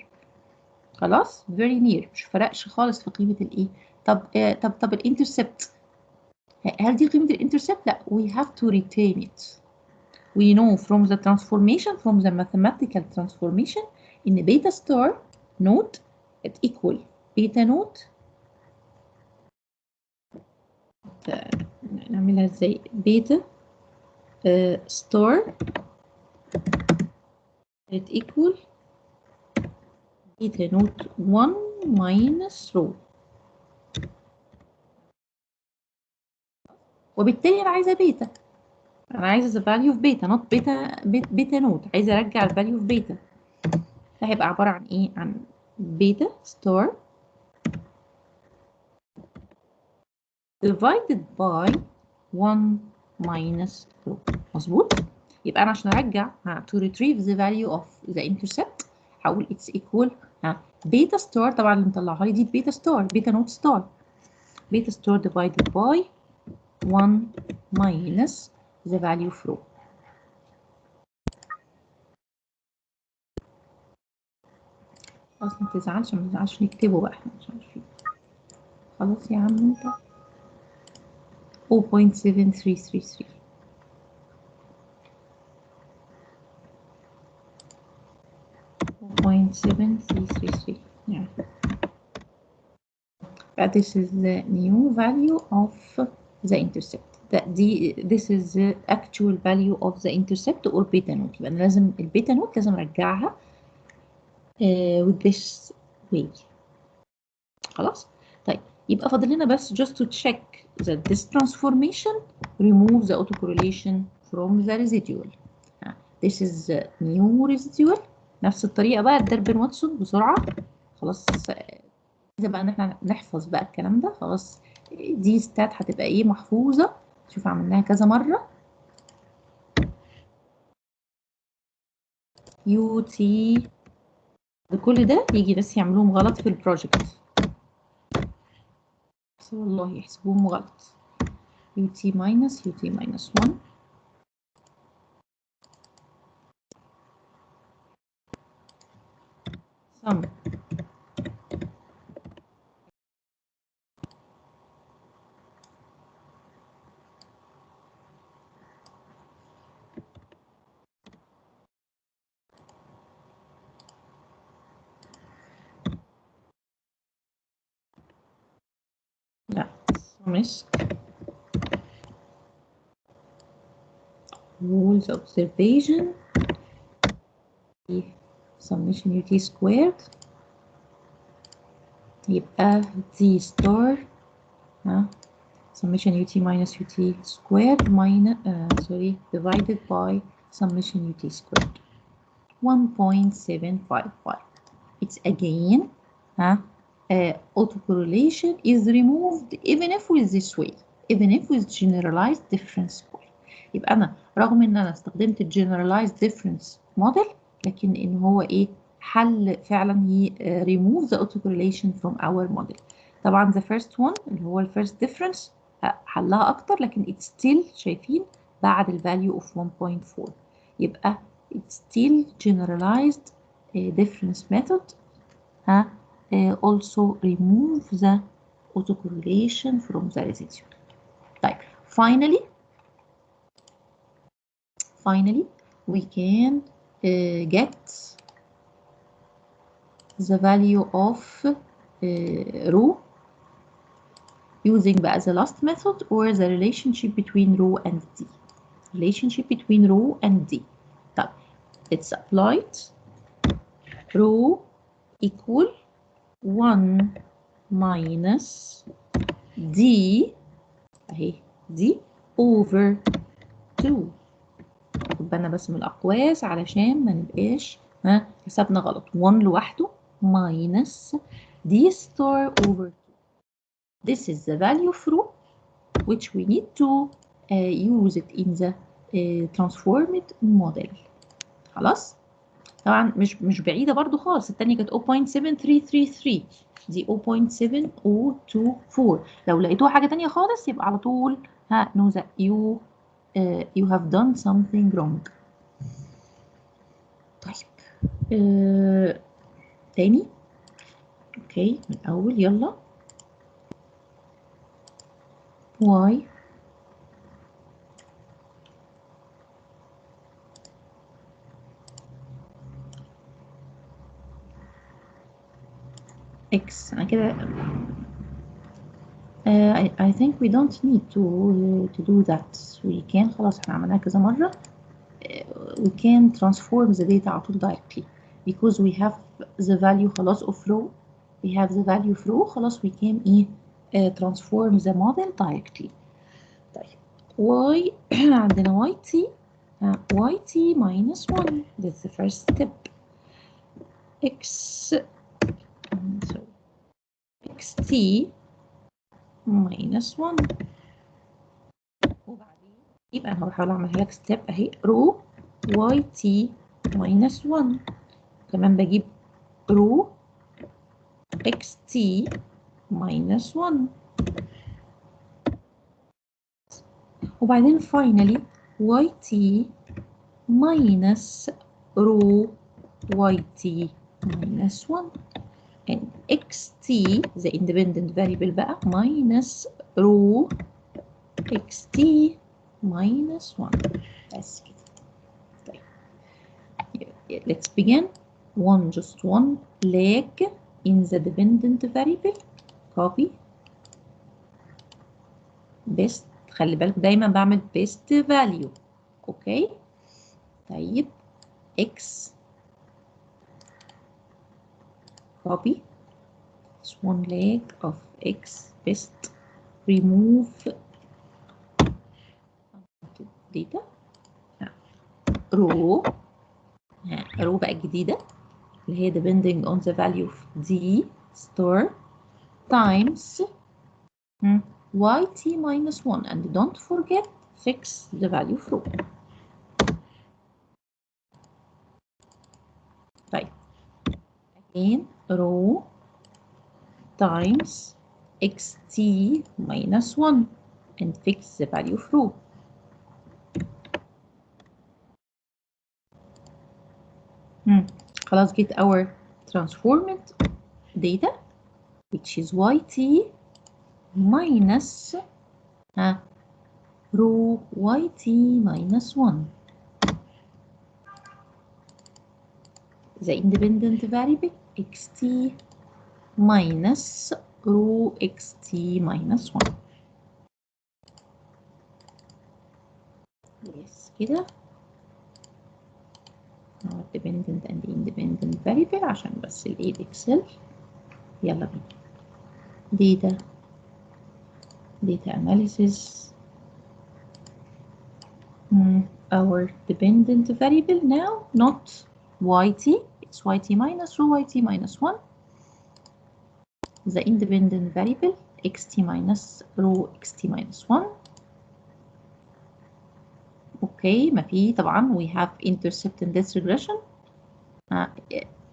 خلاص very near، مش فرقش خالص في قيمة الايه. طب الانترسبت، هل دي قيمة الانترسبت؟ لا we have to retain it. We know from the transformation, from the mathematical transformation in beta star node it equal beta node. نعملها ازاي؟ بيتا ستار it equal beta node 1 minus row. وبالتالي انا عايزه بيتا، انا عايزه the value of beta not beta node، عايزه ارجع ال value of beta. فهيبقى عباره عن ايه؟ عن بيتا ستار divided by 1 minus row. مظبوط؟ يبقى انا عشان ارجع to retrieve the value of the intercept هقول it's equal بيتا ستار، طبعا اللي مطلعها لي دي بيتا ستار، بيتا نوت ستار، بيتا ستار divided by 1 minus the value of row. خلاص ما تزعلش نكتبه بقى، احنا مش عارفين. خلاص يا عم انت 0.7333. Yeah. But this is the new value of the intercept. This is the actual value of the intercept or beta node. يبقى أنا لازم البيتا نود لازم أرجعها with this way. خلاص؟ طيب يبقى فاضل لنا بس just to check that this transformation removes the autocorrelation from the residual. This is the new residual. نفس الطريقة بقى الدربن واتسون بسرعة. خلاص إذا بقى إن إحنا نحفظ بقى الكلام ده. خلاص دي ستات هتبقى إيه محفوظة شوف عملناها كذا مرة. يو تي، كل ده يجي ناس يعملوهم غلط في البروجكت، بس والله يحسبوهم غلط. يو تي ماينس 1 sum لا sum rules observation summation ut squared يبقى d star summation ut minus ut squared minus divided by summation ut squared 1.755. It's again autocorrelation is removed even if with this way, even if with generalized difference square. يبقى أنا رغم إن أنا استخدمت generalized difference model لكن إن هو إيه حل فعلا remove the autocorrelation from our model. طبعا the first one اللي هو ال first difference حلها أكتر لكن it's still شايفين بعد ال value of 1.4 يبقى it's still generalized difference method also remove the autocorrelation from the residual. طيب finally we can get the value of rho using بقى the last method or the relationship between rho and d. Relationship between rho and d. طيب let's apply it. Rho equal 1 minus d اهي دي over 2. خد بالنا بس من الأقواس علشان ما نبقاش حسابنا غلط. 1 لوحده minus d star over 2. This is the value of rho which we need to use it in the transformed model. خلاص طبعا مش بعيدة برضو خالص. التانية كانت 0.7333 دي 0.7024. لو لقيتوها حاجة تانية خالص يبقى على طول know that you have done something wrong. طيب تاني اوكي من الأول يلا. y x أنا كده I think we don't need to do that. We can خلاص احنا عملناها كذا مرة. We can transform the data على طول directly because we have the value خلاص of rho. We have the value of rho خلاص we can transform the model directly. طيب y عندنا yt yt minus 1. That's the first step. x xt minus 1 وبعدين يبقى انا هحاول اعملها لك ستيب اهي رو yt minus 1 كمان بجيب رو xt minus 1 وبعدين finally yt minus رو yt minus 1 and xt the independent variable بقى minus رو xt minus 1 بس كده. طيب let's begin. just one leg in the dependent variable copy best. خلي بالك دايما بعمل best value. اوكي طيب x copy one leg of x best remove data row row بقى الجديدة اللي هي depending on the value of d star times yt minus 1 and don't forget fix the value of rho. طيب again rho times xt minus 1 and fix the value of rho. خلاص get our transformed data which is yt minus rho yt minus 1. The independent variable xt minus rho xt minus 1. Yes كده dependent and independent variable عشان بس الايد اكسل. يلا بينا data analysis. Our dependent variable now not yt, it's yt minus rho yt minus 1. The independent variable xt minus rho xt minus 1. Okay, ما في طبعا we have intercept in this regression.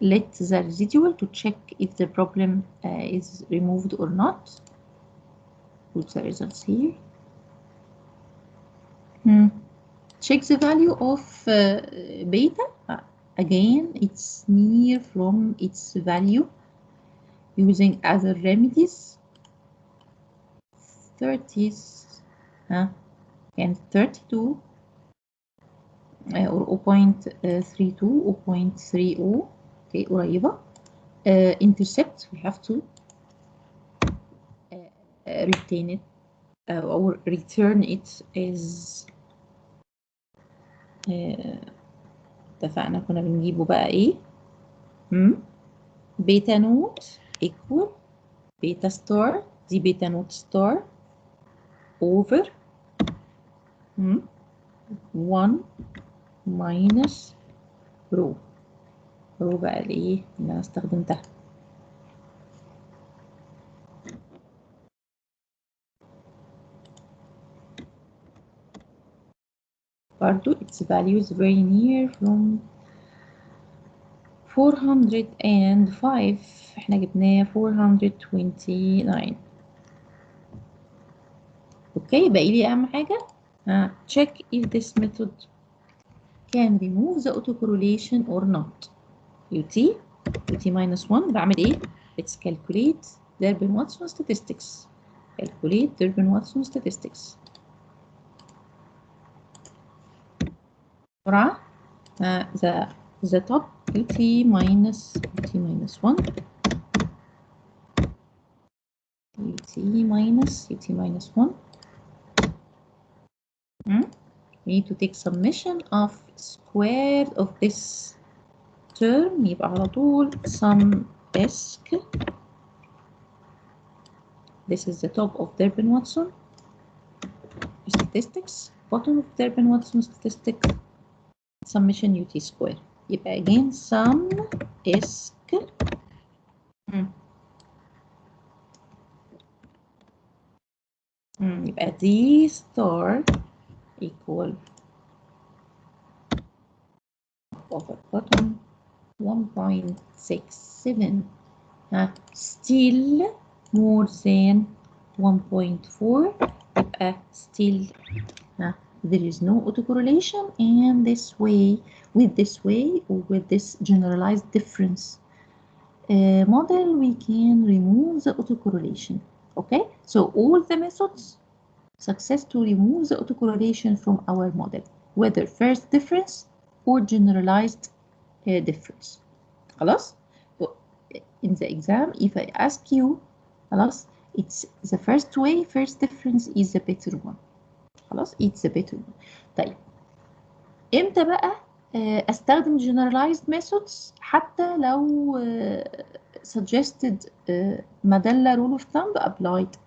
Let the residual to check if the problem is removed or not. Put the results here. Check the value of beta. Again, it's near from its value using other remedies. 30s and 32 or 0.32 or 0.30. Okay, قريبة. Intercept we have to retain it or return it as اتفقنا كنا بنجيبه بقى ايه بيتا نوت equal بيتا ستار دي بيتا نوت ستار over 1 minus رو بقى الايه اللي انا استخدمتها. برضو its value is very near from 405. احنا جبناه 429. اوكي باقي لي اهم حاجه check if this method can remove the autocorrelation or not. ut minus 1 بعمل ايه؟ let's calculate Durbin-Watson statistics. calculate Durbin-Watson statistics بسرعة. the top ut minus 1 ut minus 1. We need to take summation of square of this term يبقى على طول sum disk. This is the top of Durbin-Watson statistics, bottom of Durbin-Watson statistics, summation ut square. يبقى again sum disk يبقى d star equal over bottom 1.67. still more than 1.4. يبقى still there is no autocorrelation, and with this generalized difference model we can remove the autocorrelation. Okay, so all the methods success to remove the autocorrelation from our model, whether first difference or generalized difference. خلاص. In the exam if I ask you خلاص it's the first way, first difference is the better one. خلاص it's the better one. طيب امتى بقى استخدم generalized methods حتى لو suggested مدلة rule of thumb applied؟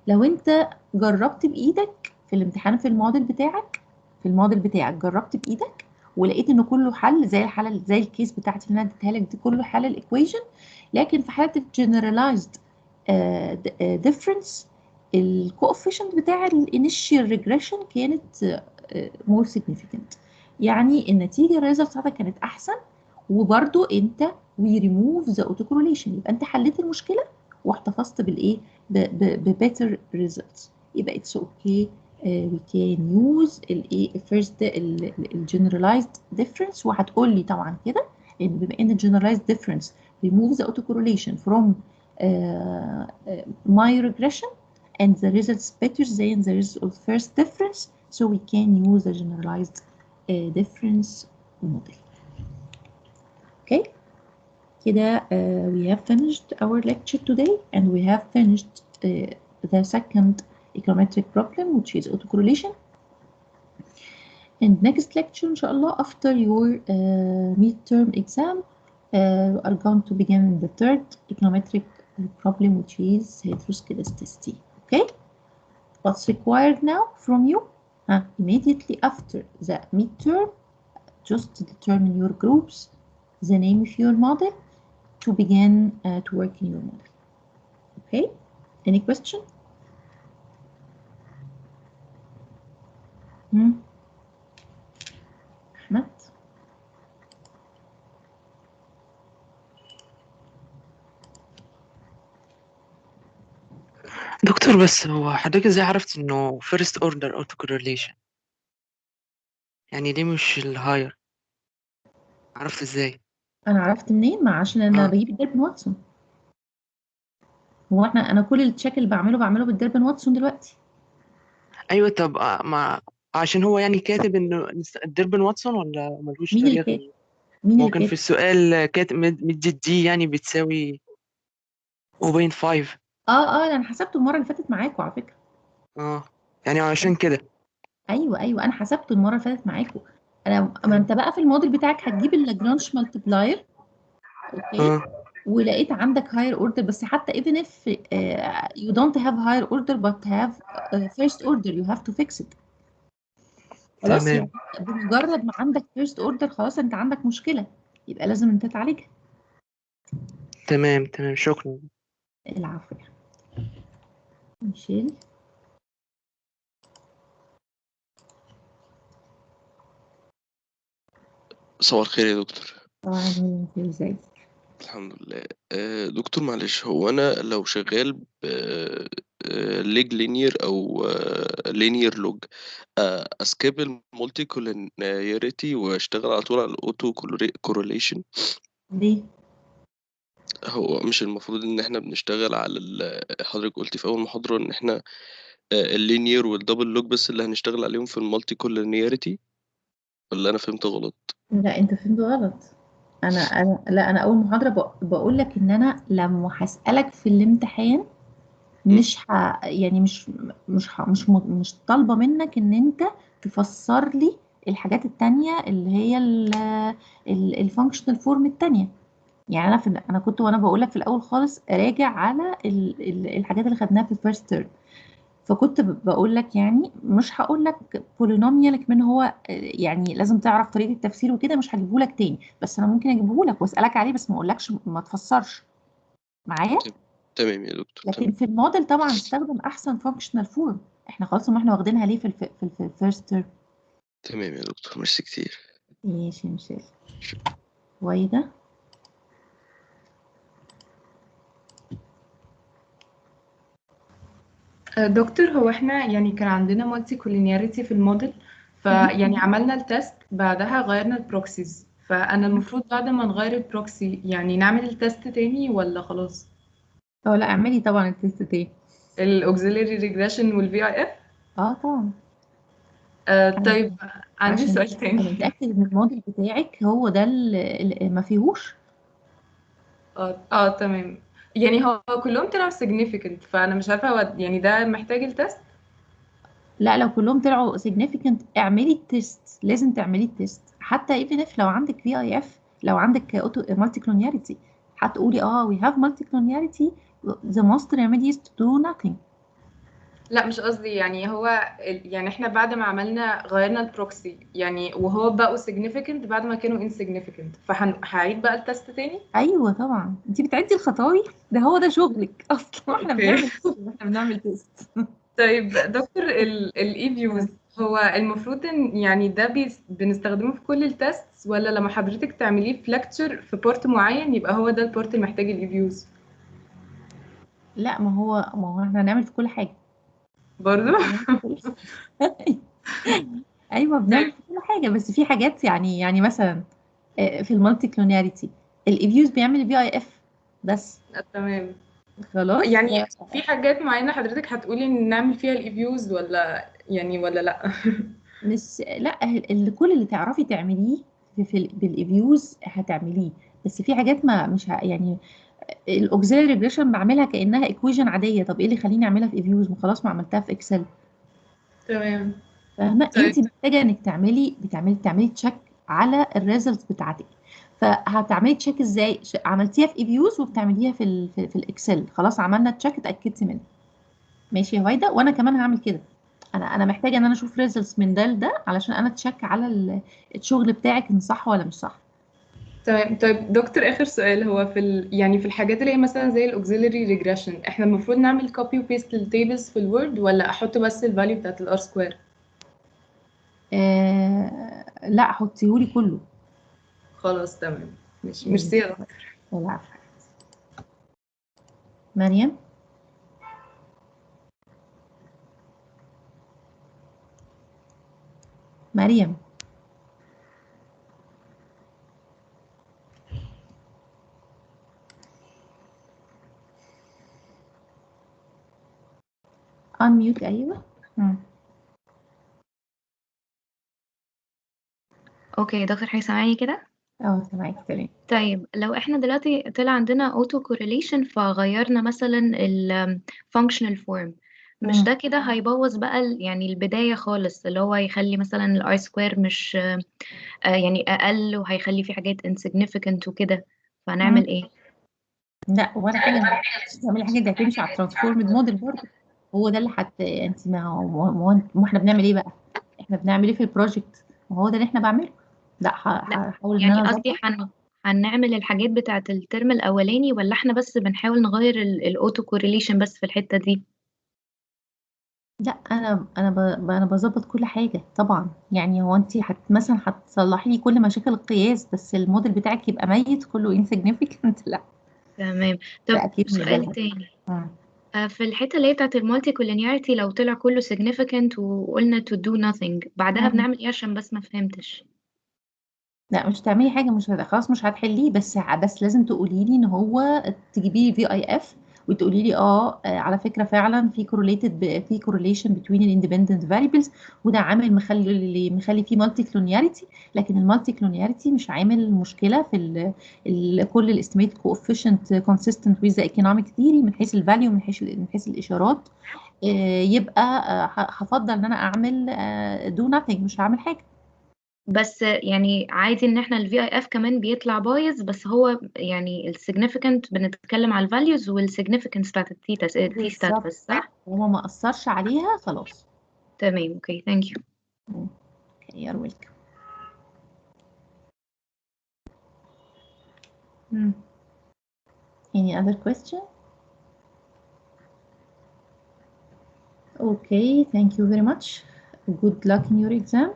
لو انت جربت بايدك في الامتحان في الموديل بتاعك جربت بايدك ولقيت انه كله حل زي الكيس بتاعتي اللي انا اديتها لك دي كله حل الايكويشن، لكن في حاله الجنراليزد difference الكوفيشنت بتاع الانيشال ريجريشن كانت مور significant، يعني النتيجه الريزلت بتاعتك كانت احسن، وبرده انت وي ريموف ذا اوتو كورليشن، يبقى انت حليت المشكله واحتفظت بالايه ببيتر ريزلتس، يبقى اتس اوكي وي كان يوز الايه فيرست الجنرالايزد ديفرنس. وهتقول لي طبعا كده ان بما ان الجنرالايزد ديفرنس remove the autocorrelation from my regression and the results better than the result of first difference, so we can use a generalized difference model. Okay, كده we have finished our lecture today, and we have finished the second econometric problem, which is autocorrelation. And next lecture إن شاء الله after your midterm exam are going to begin the third econometric problem, which is heteroscedasticity. Okay, what's required now from you? Immediately after the midterm, just determine your groups, the name of your model, to begin to work in your model. Okay, any question? أحمد؟ دكتور، بس هو حضرتك ازاي عرفت انه first order autocorrelation؟ يعني ليه مش الهاير؟ عرفت ازاي؟ أنا عرفت منين؟ ما عشان أنا بجيب الديربن واتسون. هو انا كل التشيك اللي بعمله بالديربن واتسون دلوقتي. ايوه، طب ما عشان هو يعني كاتب انه الديربن واتسون، ولا ملهوش مين اللي طريقه كاتب؟ مين ما اللي هو كان في كاتب؟ السؤال كاتب مدي دي يعني بتساوي 0.5. انا حسبته المره اللي فاتت معاكم على فكره. يعني عشان كده. ايوه انا حسبته المره اللي فاتت معاكم. ما انت بقى في الموديل بتاعك هتجيب اللاجرانج مالتبلاير. اوكي، ولقيت عندك هاير اوردر، بس حتى even if you don't have higher order but have first order you have to fix it. خلاص، تمام يعني بمجرد ما عندك first order خلاص انت عندك مشكله، يبقى لازم انت تعالجها. تمام شكرا. العفو يعني. ميشيل. صباح الخير يا دكتور. طبعا ازاي؟ الحمد لله. دكتور معلش، هو انا لو شغال ب ليج لينير او لينير لوج، اسكيب المولتي كولينياريتي واشتغل على طول على الاوتو كورليشن. ليه؟ هو مش المفروض ان احنا بنشتغل على حضرتك قلتي في اول محاضرة ان احنا اللينير والدبل لوج بس اللي هنشتغل عليهم في المولتي كولينياريتي، ولا انا فهمت غلط؟ لا انت فهمت غلط. انا اول محاضره بقول لك ان انا لما هسالك في الامتحان مش يعني مش طالبه منك ان انت تفسر لي الحاجات التانية اللي هي الفانكشنال فورم التانية. يعني انا كنت وانا بقول لك في الاول خالص راجع على الحاجات اللي خدناها في الفيرست تيرم، فكنت بقول لك يعني مش هقول لك بولينوميال كمان هو يعني لازم تعرف طريقه التفسير وكده، مش هجيبه لك تاني، بس انا ممكن اجيبه لك واسالك عليه بس ما اقولكش ما تفسرش معايا. تمام يا دكتور، لكن تمام. في الموديل طبعا استخدم احسن فانكشنال فورم. احنا خلاص ما احنا واخدينها ليه في الفيرست تيرم. تمام يا دكتور، ميرسي كتير. ماشي ماشي. وايده. دكتور، هو احنا يعني كان عندنا مالتي كولينياريتي في الموديل، فيعني عملنا التست بعدها غيرنا البروكسيز، فانا المفروض بعد ما نغير البروكسي يعني نعمل التست تاني ولا خلاص؟ لا اعملي طبعا التست تاني. الاوكسيلري ريجريشن والفي اي اف. طبعا. طيب، عندي عشان سؤال تاني. ابقى متاكد ان الموديل بتاعك هو ده اللي ما فيهوش. تمام. يعني هو كلهم طلعوا significant، فانا مش عارفه هو يعني ده محتاج التست. لا لو كلهم طلعوا significant اعملي التست، لازم تعملي التست حتى even if لو عندك في اي اف، لو عندك اوتو مالتي كلونياريتي هتقولي we have multi clonality, the most remedy is to do nothing. لا مش قصدي، يعني هو يعني احنا بعد ما عملنا غيرنا البروكسي يعني وهو بقوا significant بعد ما كانوا insignificant، فهعيد بقى التست تاني. ايوه طبعا، انت بتعدي الخطوات، ده هو ده شغلك اصلا. احنا اوكي. بنعمل احنا بنعمل تيست. طيب دكتور، الاي فيوز هو المفروض ان يعني ده بنستخدمه في كل التيست، ولا لما حضرتك تعمليه في لكتشر في بورت معين يبقى هو ده البورت اللي محتاج الاي فيوز لا، ما هو احنا هنعمل في كل حاجه. برضو؟ هنعمل في كل ايوه بنعمل في كل حاجه، بس في حاجات يعني مثلا في المالتي كلوناريتي الايفيوز بيعمل في اي اف بس. تمام. خلاص يعني في حاجات معينة حضرتك هتقولي ان نعمل فيها الاي فيوز ولا يعني ولا لا؟ مش لا كل اللي تعرفي تعمليه بالايفيوز هتعمليه، بس في حاجات ما مش يعني الاوكسيلري ريجريشن بعملها كانها ايكويشن عاديه، طب ايه اللي يخليني اعملها في ايفيوز؟ ما خلاص ما عملتها في اكسل. تمام. فاهمه؟ طيب انت محتاجه انك تعملي تشيك على الريزلتس بتاعتك. فهتعملي تشيك ازاي؟ عملتيها في ايفيوز وبتعمليها في الاكسل، خلاص عملنا تشيك اتاكدتي منها. ماشي يا هويدا، وانا كمان هعمل كده. انا محتاجه ان انا اشوف ريزلتس من ده لده علشان انا تشيك على الشغل بتاعك ان صح ولا مش صح. تمام. طيب دكتور، اخر سؤال، هو في يعني في الحاجات اللي هي مثلا زي الاوكسيلري ريجريشن احنا المفروض نعمل كوبي وبيست للتيبلز في الوورد، ولا احط بس الفاليو بتاعت الار سكوير؟ لا، حطيهولي كله. خلاص تمام. مش يعني ميرسي يا دكتور. العفو. مريم. مريم. unmute. ايوه. اوكي دكتور، حضرتك سامعني كده؟ سامعاكي تمام. طيب لو احنا دلوقتي طلع عندنا auto correlation فغيرنا مثلا ال functional form، مش مم. ده كده هيبوظ بقى يعني البداية خالص، اللي هو يخلي مثلا ال R square مش يعني أقل، وهيخلي في حاجات insignificant وكده، مم. فهنعمل ايه؟ لا، ولا حاجه مش تعملي حاجه، دي هتمشي على الترانسفورمد موديل برضه. هو ده اللي انت ما احنا بنعمل ايه بقى؟ احنا بنعمل ايه في البروجكت؟ ما هو ده اللي احنا بعمله. لا، لا هحاول ان يعني انا قصدي اظبط. هنعمل الحاجات بتاعة الترم الأولاني، ولا احنا بس بنحاول نغير ال auto correlation بس في الحتة دي؟ لا، انا بظبط كل حاجه طبعا. يعني هو انت مثلا هتصلحي لي كل مشاكل القياس بس الموديل بتاعك يبقى ميت كله insignificant؟ لا، تمام. ده طب اكيد مش ده سؤال الهدف. تاني، مم. في الحتة اللي هي بتاعت المالتي كولينياريتي، لو طلع كله significant وقلنا to do nothing، بعدها مم. بنعمل ايه؟ عشان بس ما فهمتش. لا، مش تعملي حاجه، مش خلاص مش هتحليه، بس لازم تقولي لي ان هو تجيبي لي في اي اف وتقولي لي على فكره فعلا في correlation between الاندبندنت variables، وده عامل مخلي فيه مالتي كلونياريتي. لكن المالتي كلونياريتي مش عامل مشكله في كل الاستيميت كوفيشنت consistent with the economic theory من حيث الفاليو، من حيث الاشارات. يبقى هفضل ان انا اعمل do nothing، مش هعمل حاجه. بس يعني عادي ان احنا ال VIF كمان بيطلع بايظ، بس هو يعني ال significant بنتكلم على ال values وال significance بتاعت التي ستات بالظبط، بس، صح؟ هو ما اثرش عليها خلاص. تمام، اوكي، ثانك يو. Okay, you're welcome. Hmm. Any other question? Okay, thank you very much. Good luck in your exam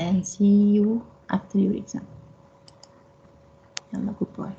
and see you after your exam. Yalla, goodbye.